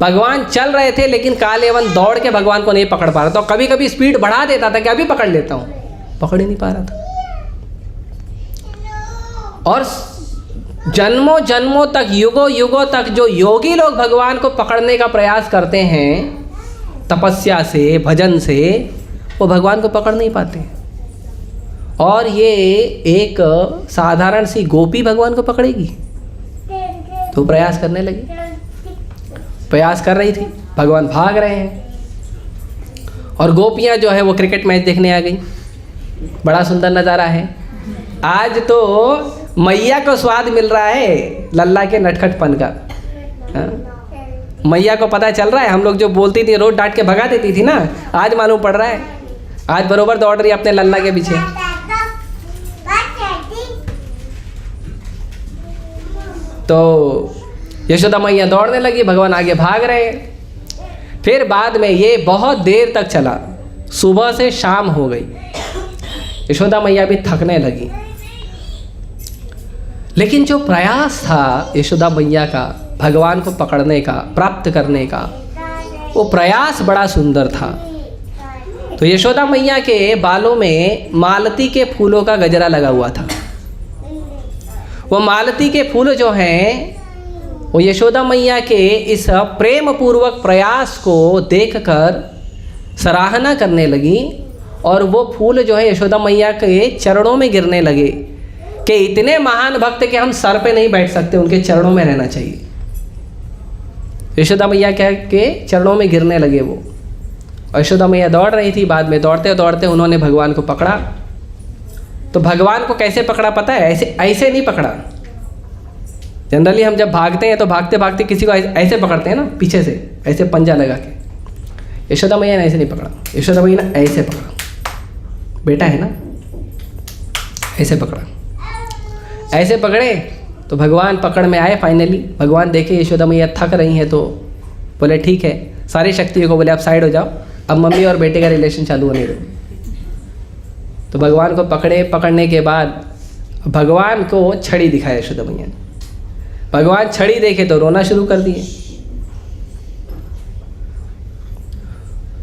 भगवान चल रहे थे लेकिन काल यवन दौड़ के भगवान को नहीं पकड़ पा रहा था। तो कभी कभी स्पीड बढ़ा देता था कि अभी पकड़ लेता हूं, पकड़ ही नहीं पा रहा था। और जन्मों जन्मों तक, युगों युगों तक जो योगी लोग भगवान को पकड़ने का प्रयास करते हैं तपस्या से, भजन से, वो भगवान को पकड़ नहीं पाते। और ये एक साधारण सी गोपी भगवान को पकड़ेगी? तो प्रयास करने लगी, प्रयास कर रही थी, भगवान भाग रहे हैं और गोपियां जो है वो क्रिकेट मैच देखने आ गई। बड़ा सुंदर नज़ारा है। आज तो मैया को स्वाद मिल रहा है लल्ला के नटखटपन का। मैया को पता चल रहा है, हम लोग जो बोलती थी रोज डांट के भगा देती थी ना, आज मालूम पड़ रहा है, आज बरोबर दौड़ रही है अपने लल्ला के पीछे। तो यशोदा मैया दौड़ने लगी, भगवान आगे भाग रहे हैं। फिर बाद में ये बहुत देर तक चला, सुबह से शाम हो गई, यशोदा मैया भी थकने लगी। लेकिन जो प्रयास था यशोदा मैया का भगवान को पकड़ने का, प्राप्त करने का, वो प्रयास बड़ा सुंदर था। तो यशोदा मैया के बालों में मालती के फूलों का गजरा लगा हुआ था। वो मालती के फूल जो हैं वो यशोदा मैया के इस प्रेम पूर्वक प्रयास को देखकर सराहना करने लगी, और वो फूल जो है यशोदा मैया के चरणों में गिरने लगे कि इतने महान भक्त के हम सर पे नहीं बैठ सकते, उनके चरणों में रहना चाहिए। यशोदा मैया के चरणों में गिरने लगे वो, और यशोदा मैया दौड़ रही थी। बाद में दौड़ते दौड़ते उन्होंने भगवान को पकड़ा। तो भगवान को कैसे पकड़ा पता है? ऐसे नहीं पकड़ा। जनरली हम जब भागते हैं तो भागते भागते किसी को ऐसे पकड़ते हैं ना, पीछे से ऐसे पंजा लगा के। यशोदा मैया ने ऐसे नहीं पकड़ा, यशोदा मैया ने ऐसे पकड़ा, बेटा है ना, ऐसे पकड़ा। ऐसे पकड़े तो भगवान पकड़ में आए। फाइनली भगवान देखे यशोदा मैया थक रही हैं तो बोले ठीक है, सारी शक्तियों को बोले आप साइड हो जाओ, अब मम्मी और बेटे का रिलेशन चालू होने दो। तो भगवान को पकड़े, पकड़ने के बाद भगवान को छड़ी दिखाया यशोदा मैया ने। भगवान छड़ी देखे तो रोना शुरू कर दिए।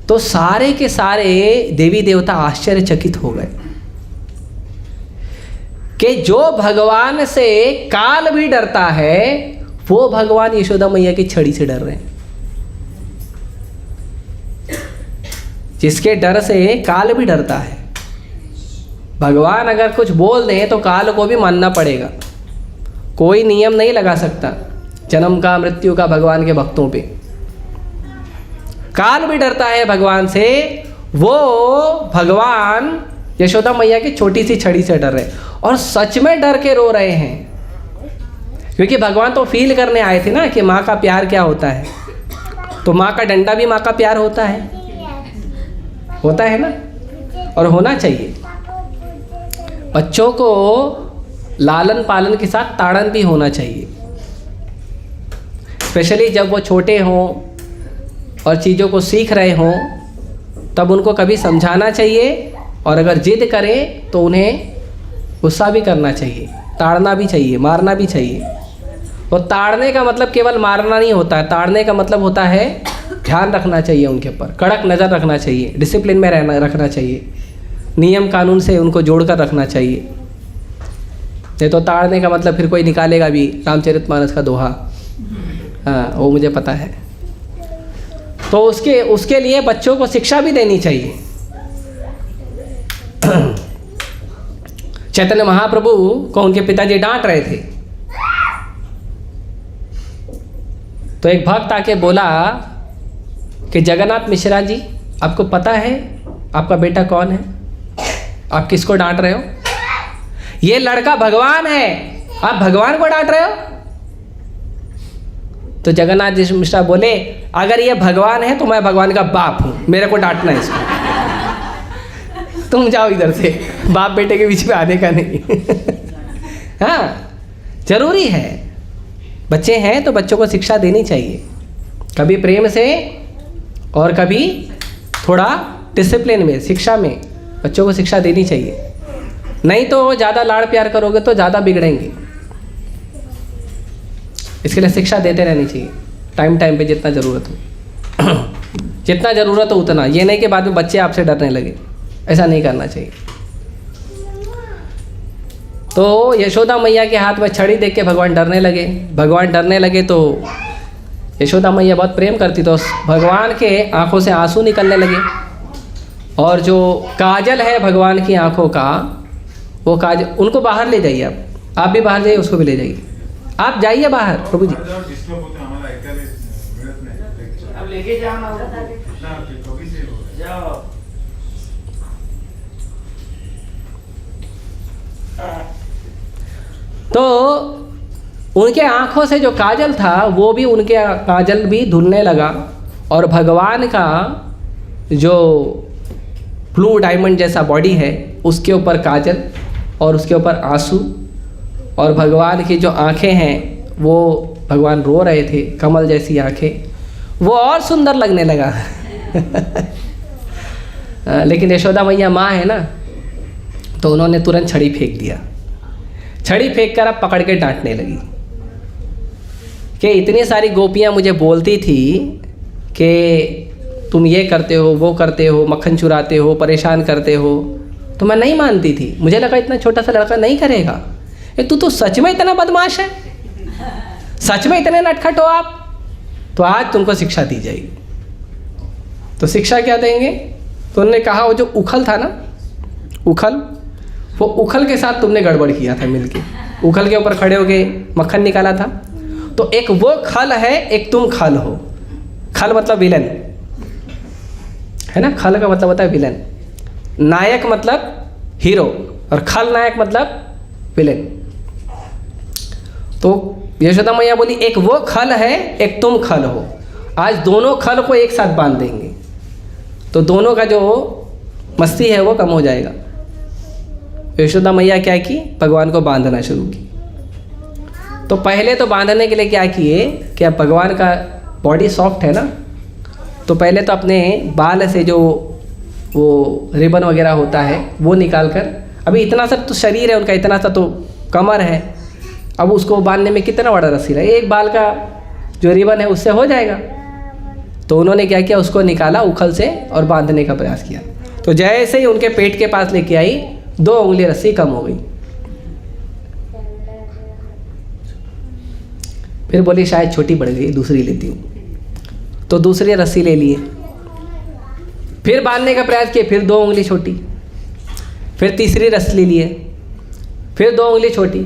तो सारे के सारे देवी देवता आश्चर्यचकित हो गए कि जो भगवान से काल भी डरता है वो भगवान यशोदा मैया की छड़ी से डर रहे हैं। जिसके डर से काल भी डरता है, भगवान अगर कुछ बोल दें तो काल को भी मानना पड़ेगा। कोई नियम नहीं लगा सकता जन्म का मृत्यु का भगवान के भक्तों पे। काल भी डरता है भगवान से, वो भगवान यशोदा मैया की छोटी सी छड़ी से डर रहे और सच में डर के रो रहे हैं। क्योंकि भगवान तो फील करने आए थे ना कि माँ का प्यार क्या होता है। तो माँ का डंडा भी माँ का प्यार होता है। होता है ना, और होना चाहिए। बच्चों को लालन पालन के साथ ताड़न भी होना चाहिए, स्पेशली जब वो छोटे हों और चीज़ों को सीख रहे हों, तब उनको कभी समझाना चाहिए, और अगर जिद करें तो उन्हें गुस्सा भी करना चाहिए, ताड़ना भी चाहिए, मारना भी चाहिए। और ताड़ने का मतलब केवल मारना नहीं होता है, ताड़ने का मतलब होता है ध्यान रखना चाहिए उनके ऊपर, कड़क नज़र रखना चाहिए, डिसिप्लिन में रखना चाहिए, नियम कानून से उनको जोड़कर रखना चाहिए। नहीं तो ताड़ने का मतलब फिर कोई निकालेगा भी रामचरितमानस का दोहा, हाँ वो मुझे पता है। तो उसके लिए बच्चों को शिक्षा भी देनी चाहिए। चैतन्य महाप्रभु को उनके पिताजी डांट रहे थे, तो एक भक्त आके बोला कि जगन्नाथ मिश्रा जी, आपको पता है आपका बेटा कौन है? आप किसको डांट रहे हो? ये लड़का भगवान है, आप भगवान को डांट रहे हो? तो जगन्नाथ जी मिश्रा बोले, अगर ये भगवान है तो मैं भगवान का बाप हूँ, मेरे को डांटना है इसको। तुम जाओ इधर से, बाप बेटे के बीच में आने का नहीं। हाँ, जरूरी है, बच्चे हैं तो बच्चों को शिक्षा देनी चाहिए, कभी प्रेम से और कभी थोड़ा डिसिप्लिन में, शिक्षा में बच्चों को शिक्षा देनी चाहिए। नहीं तो ज़्यादा लाड़ प्यार करोगे तो ज़्यादा बिगड़ेंगे। इसके लिए शिक्षा देते रहनी चाहिए, टाइम टाइम पे जितना ज़रूरत हो। जितना ज़रूरत हो उतना, ये नहीं कि बाद में बच्चे आपसे डरने लगे, ऐसा नहीं करना चाहिए। तो यशोदा मैया के हाथ में छड़ी देख के भगवान डरने लगे। भगवान डरने लगे तो यशोदा मैया बहुत प्रेम करती, तो भगवान के आंखों से आंसू निकलने लगे, और जो काजल है भगवान की आंखों का, वो काजल, उनको बाहर ले जाइए। आप भी बाहर जाइए, उसको भी ले जाइए। आप जाइए बाहर, प्रभु जी। अब लेके जाओ। तो उनके आंखों से जो काजल था वो भी, उनके काजल भी धुलने लगा, और भगवान का जो ब्लू डायमंड जैसा बॉडी है उसके ऊपर काजल और उसके ऊपर आंसू, और भगवान की जो आंखें हैं वो, भगवान रो रहे थे, कमल जैसी आंखें, वो और सुंदर लगने लगा। लेकिन यशोदा मैया माँ है ना, तो उन्होंने तुरंत छड़ी फेंक दिया। छड़ी फेंक कर अब पकड़ के डांटने लगी कि इतनी सारी गोपियाँ मुझे बोलती थी कि तुम ये करते हो, वो करते हो, मक्खन चुराते हो, परेशान करते हो, तो मैं नहीं मानती थी। मुझे लगा इतना छोटा सा लड़का नहीं करेगा। तू तो सच में इतना बदमाश है, सच में इतने नटखट हो आप, तो आज तुमको शिक्षा दी जाएगी। तो शिक्षा क्या देंगे? तो उन्होंने कहा वो जो उखल था ना, उखल, वो उखल के साथ तुमने गड़बड़ किया था मिलके, उखल के ऊपर खड़े होके मक्खन निकाला था। तो एक वो खल है, एक तुम खल हो। खल मतलब विलन है ना, खल का मतलब होता है विलन। नायक मतलब हीरो, और खल नायक मतलब विलन। तो यशोदा मैया बोली, एक वो खल है, एक तुम खल हो। आज दोनों खल को एक साथ बांध देंगे, तो दोनों का जो मस्ती है वो कम हो जाएगा। यशोदा मैया क्या की? भगवान को बांधना शुरू की। तो पहले तो बांधने के लिए क्या किए कि अब भगवान का बॉडी सॉफ्ट है ना, तो पहले तो अपने बाल से जो वो रिबन वगैरह होता है वो निकाल कर, अभी इतना सा तो शरीर है उनका, इतना सा तो कमर है, अब उसको बांधने में कितना बड़ा रस्सी है, एक बाल का जो रिबन है उससे हो जाएगा। तो उन्होंने क्या किया, उसको निकाला उखल से और बांधने का प्रयास किया। तो जैसे ही उनके पेट के पास लेके आई, 2 उंगली रस्सी कम हो गई। फिर बोली शायद छोटी पड़ गई, दूसरी लेती हूँ। तो दूसरी रस्सी ले लिए, फिर बांधने का प्रयास किए, फिर 2 उंगली छोटी, फिर तीसरी रस्सी ले लिए, फिर 2 उंगली छोटी,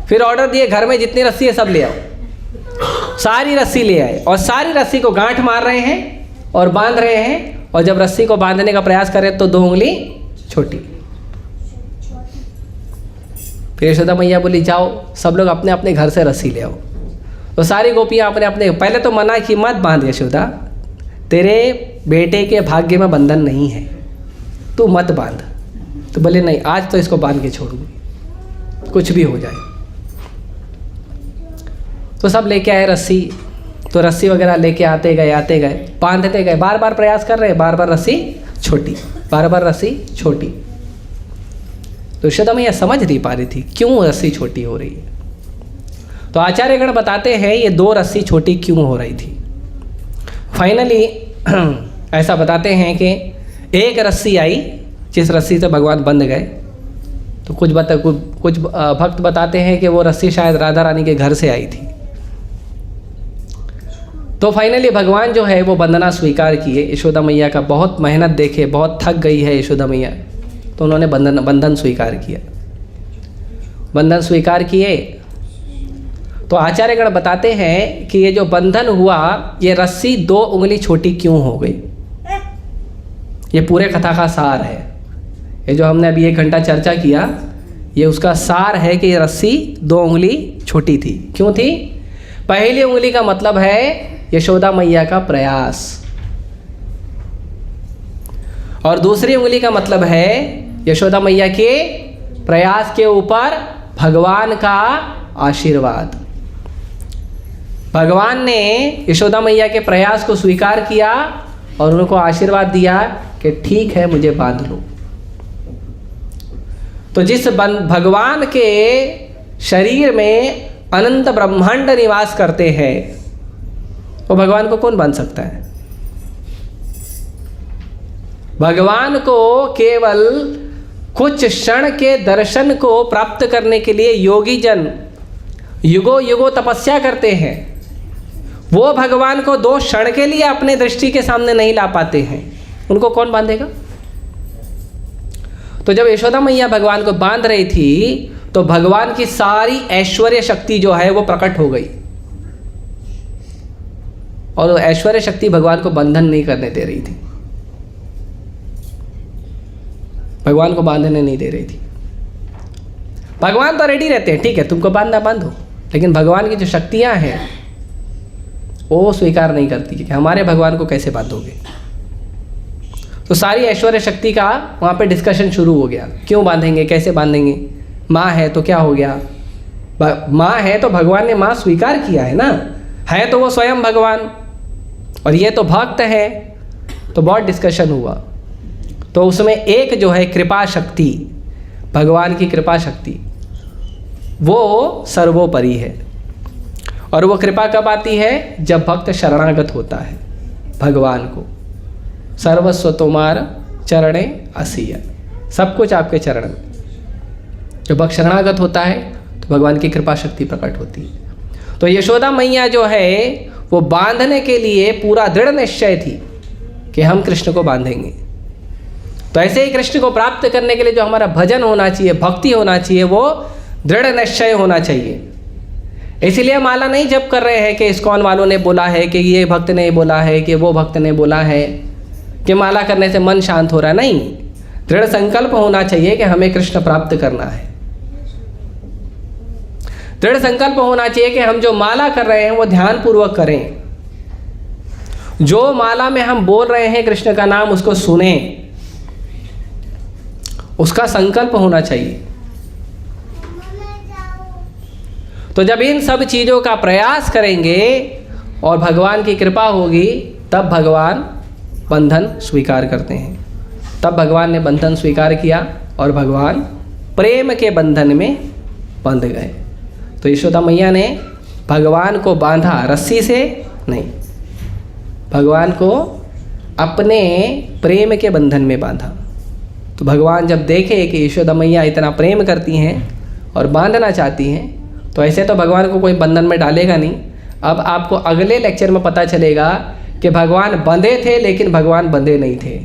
फिर ऑर्डर दिए घर में जितनी रस्सी है सब ले आओ। सारी रस्सी ले आए और सारी रस्सी को गांठ मार रहे हैं और बांध रहे हैं, और जब रस्सी को बांधने का प्रयास करें तो 2 उंगली छोटी। फिर यशोदा मैया बोली जाओ सब लोग अपने अपने घर से रस्सी ले आओ। तो सारी गोपियाँ अपने अपने, पहले तो मना की मत बांध यशोदा, तेरे बेटे के भाग्य में बंधन नहीं है, तू मत बांध। तो बोले नहीं, आज तो इसको बांध के छोड़ूंगी, कुछ भी हो जाए। तो सब लेके आए रस्सी, तो रस्सी वगैरह लेके आते गए, बांधते गए, बार बार प्रयास कर रहे हैं, बार बार रस्सी छोटी, बार बार रस्सी छोटी। तो यशोदा मैया समझ नहीं पा रही थी क्यों रस्सी छोटी हो रही है। तो आचार्यगण बताते हैं ये 2 रस्सी छोटी क्यों हो रही थी। फाइनली ऐसा बताते हैं कि एक रस्सी आई जिस रस्सी से भगवान बंध गए। तो कुछ भक्त बताते हैं कि वो रस्सी शायद राधा रानी के घर से आई थी। तो फाइनली भगवान जो है वो बंधना स्वीकार किए। यशोदा मैया का बहुत मेहनत देखे, बहुत थक गई है यशोदा मैया, तो उन्होंने बंधन स्वीकार किया। बंधन स्वीकार किए तो आचार्यगण बताते हैं कि ये जो बंधन हुआ, ये रस्सी 2 उंगली छोटी क्यों हो गई। ये पूरे कथा का सार है। ये जो हमने अभी 1 घंटा चर्चा किया, ये उसका सार है कि ये रस्सी 2 उंगली छोटी थी। क्यों थी? पहली उंगली का मतलब है यशोदा मैया का प्रयास, और दूसरी उंगली का मतलब है यशोदा मैया के प्रयास के ऊपर भगवान का आशीर्वाद। भगवान ने यशोदा मैया के प्रयास को स्वीकार किया और उनको आशीर्वाद दिया कि ठीक है, मुझे बांध लो। तो जिस भगवान के शरीर में अनंत ब्रह्मांड निवास करते हैं, वो भगवान को कौन बांध सकता है? भगवान को केवल कुछ क्षण के दर्शन को प्राप्त करने के लिए योगी जन युगों युगों तपस्या करते हैं। वो भगवान को 2 क्षण के लिए अपने दृष्टि के सामने नहीं ला पाते हैं, उनको कौन बांधेगा? तो जब यशोदा मैया भगवान को बांध रही थी तो भगवान की सारी ऐश्वर्य शक्ति जो है वो प्रकट हो गई, और ऐश्वर्य शक्ति भगवान को बंधन नहीं करने दे रही थी, भगवान को बांधने नहीं दे रही थी। भगवान तो रेडी रहते हैं, ठीक है तुमको बांधना बांधो, लेकिन भगवान की जो शक्तियां हैं वो स्वीकार नहीं करती कि हमारे भगवान को कैसे बांधोगे। तो सारी ऐश्वर्य शक्ति का वहाँ पे डिस्कशन शुरू हो गया, क्यों बांधेंगे, कैसे बांधेंगे, माँ है तो क्या हो गया, माँ है तो भगवान ने माँ स्वीकार किया है ना, है तो वो स्वयं भगवान, और ये तो भक्त है। तो बहुत डिस्कशन हुआ। तो उसमें एक जो है कृपा शक्ति, भगवान की कृपा शक्ति, वो सर्वोपरि है। और वो कृपा कब आती है? जब भक्त शरणागत होता है भगवान को। सर्वस्व तुम्हार चरणे असीय, सब कुछ आपके चरण में। जब भक्त शरणागत होता है तो भगवान की कृपा शक्ति प्रकट होती है। तो यशोदा मैया जो है वो बांधने के लिए पूरा दृढ़ निश्चय थी कि हम कृष्ण को बांधेंगे। तो ऐसे ही कृष्ण को प्राप्त करने के लिए जो हमारा भजन होना चाहिए, भक्ति होना चाहिए, वो दृढ़ निश्चय होना चाहिए। इसलिए माला नहीं जप कर रहे हैं कि इस्कॉन वालों ने बोला है, कि ये भक्त ने बोला है, कि वो भक्त ने बोला है, कि माला करने से मन शांत हो रहा है। नहीं, दृढ़ संकल्प होना चाहिए कि हमें कृष्ण प्राप्त करना है। दृढ़ संकल्प होना चाहिए कि हम जो माला कर रहे हैं वो ध्यानपूर्वक करें। जो माला में हम बोल रहे हैं कृष्ण का नाम, उसको सुने, उसका संकल्प होना चाहिए। तो जब इन सब चीज़ों का प्रयास करेंगे और भगवान की कृपा होगी, तब भगवान बंधन स्वीकार करते हैं। तब भगवान ने बंधन स्वीकार किया और भगवान प्रेम के बंधन में बंध गए। तो यशोदा मैया ने भगवान को बांधा, रस्सी से नहीं, भगवान को अपने प्रेम के बंधन में बांधा। तो भगवान जब देखे कि यशोदा मैया इतना प्रेम करती हैं और बांधना चाहती हैं, तो ऐसे तो भगवान को कोई बंधन में डालेगा नहीं। अब आपको अगले लेक्चर में पता चलेगा कि भगवान बंधे थे लेकिन भगवान बंधे नहीं थे।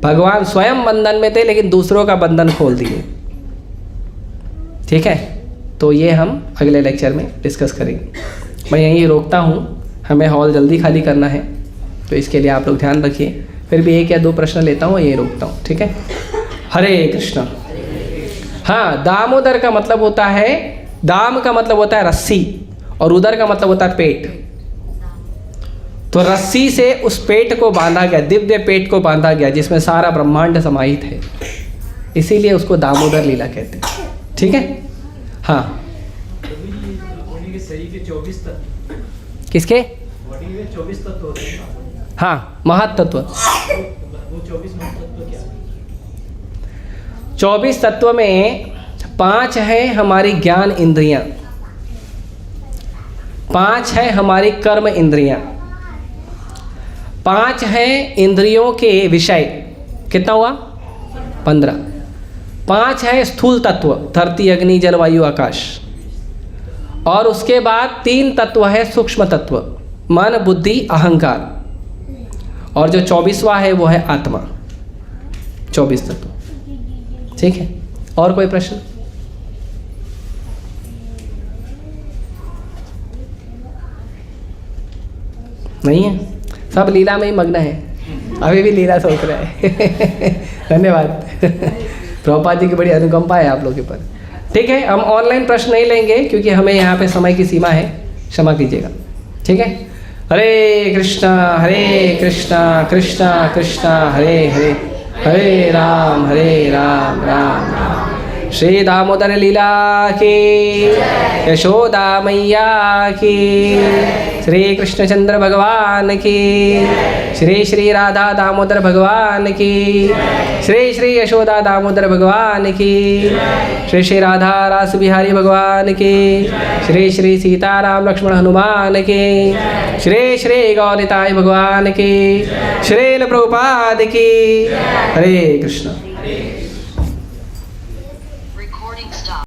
भगवान स्वयं बंधन में थे लेकिन दूसरों का बंधन खोल दिए। ठीक है, तो ये हम अगले लेक्चर में डिस्कस करेंगे। मैं यहीं रोकता हूँ, हमें हॉल जल्दी खाली करना है, तो इसके लिए आप लोग ध्यान रखिए। फिर भी 1 या 2 प्रश्न लेता हूँ, यहीं रोकता हूँ। ठीक है, हरे कृष्ण। हाँ, दामोदर का मतलब होता है, दाम का मतलब होता है रस्सी, और उदर का मतलब होता है पेट। तो रस्सी से उस पेट को बांधा गया, दिव्य पेट को बांधा गया जिसमें सारा ब्रह्मांड समाहित है, इसीलिए उसको दामोदर लीला कहते हैं। ठीक है। हाँ, बॉडी के शरीर के 24 तत्व, किसके? बॉडी में 24 तत्व होते हैं ना। हाँ, महत्तत्व। वो 24 महत्तत्व क्या है? 24 तत्व में 5 है हमारी ज्ञान इंद्रियां, 5 है हमारी कर्म इंद्रियां, 5 है इंद्रियों के विषय, कितना हुआ? 15। 5 है स्थूल तत्व, धरती अग्नि जल वायु आकाश, और उसके बाद 3 तत्व है सूक्ष्म तत्व, मन बुद्धि अहंकार, और जो 24वां है वो है आत्मा। 24 तत्व। ठीक है। और कोई प्रश्न? नहीं है? सब लीला में ही मग्न है, अभी भी लीला सोच रहा है। धन्यवाद। प्रभुपाद जी की बड़ी अनुकंपा है आप लोगों के ऊपर। ठीक है, हम ऑनलाइन प्रश्न नहीं लेंगे क्योंकि हमें यहाँ पे समय की सीमा है, क्षमा कीजिएगा। ठीक है। हरे कृष्णा कृष्णा कृष्णा हरे हरे, हरे राम राम राम। श्री दामोदर लीला की, यशोदा मैया की, श्री कृष्णचंद्र भगवान की, श्री श्री राधा दामोदर भगवान की, श्री श्री यशोदा दामोदर भगवान की, श्री श्री राधा रास बिहारी भगवान की, श्री श्री सीताराम लक्ष्मण हनुमान की, श्री श्री गौरिताई भगवान की, श्रील प्रभुपाद की। हरे कृष्ण।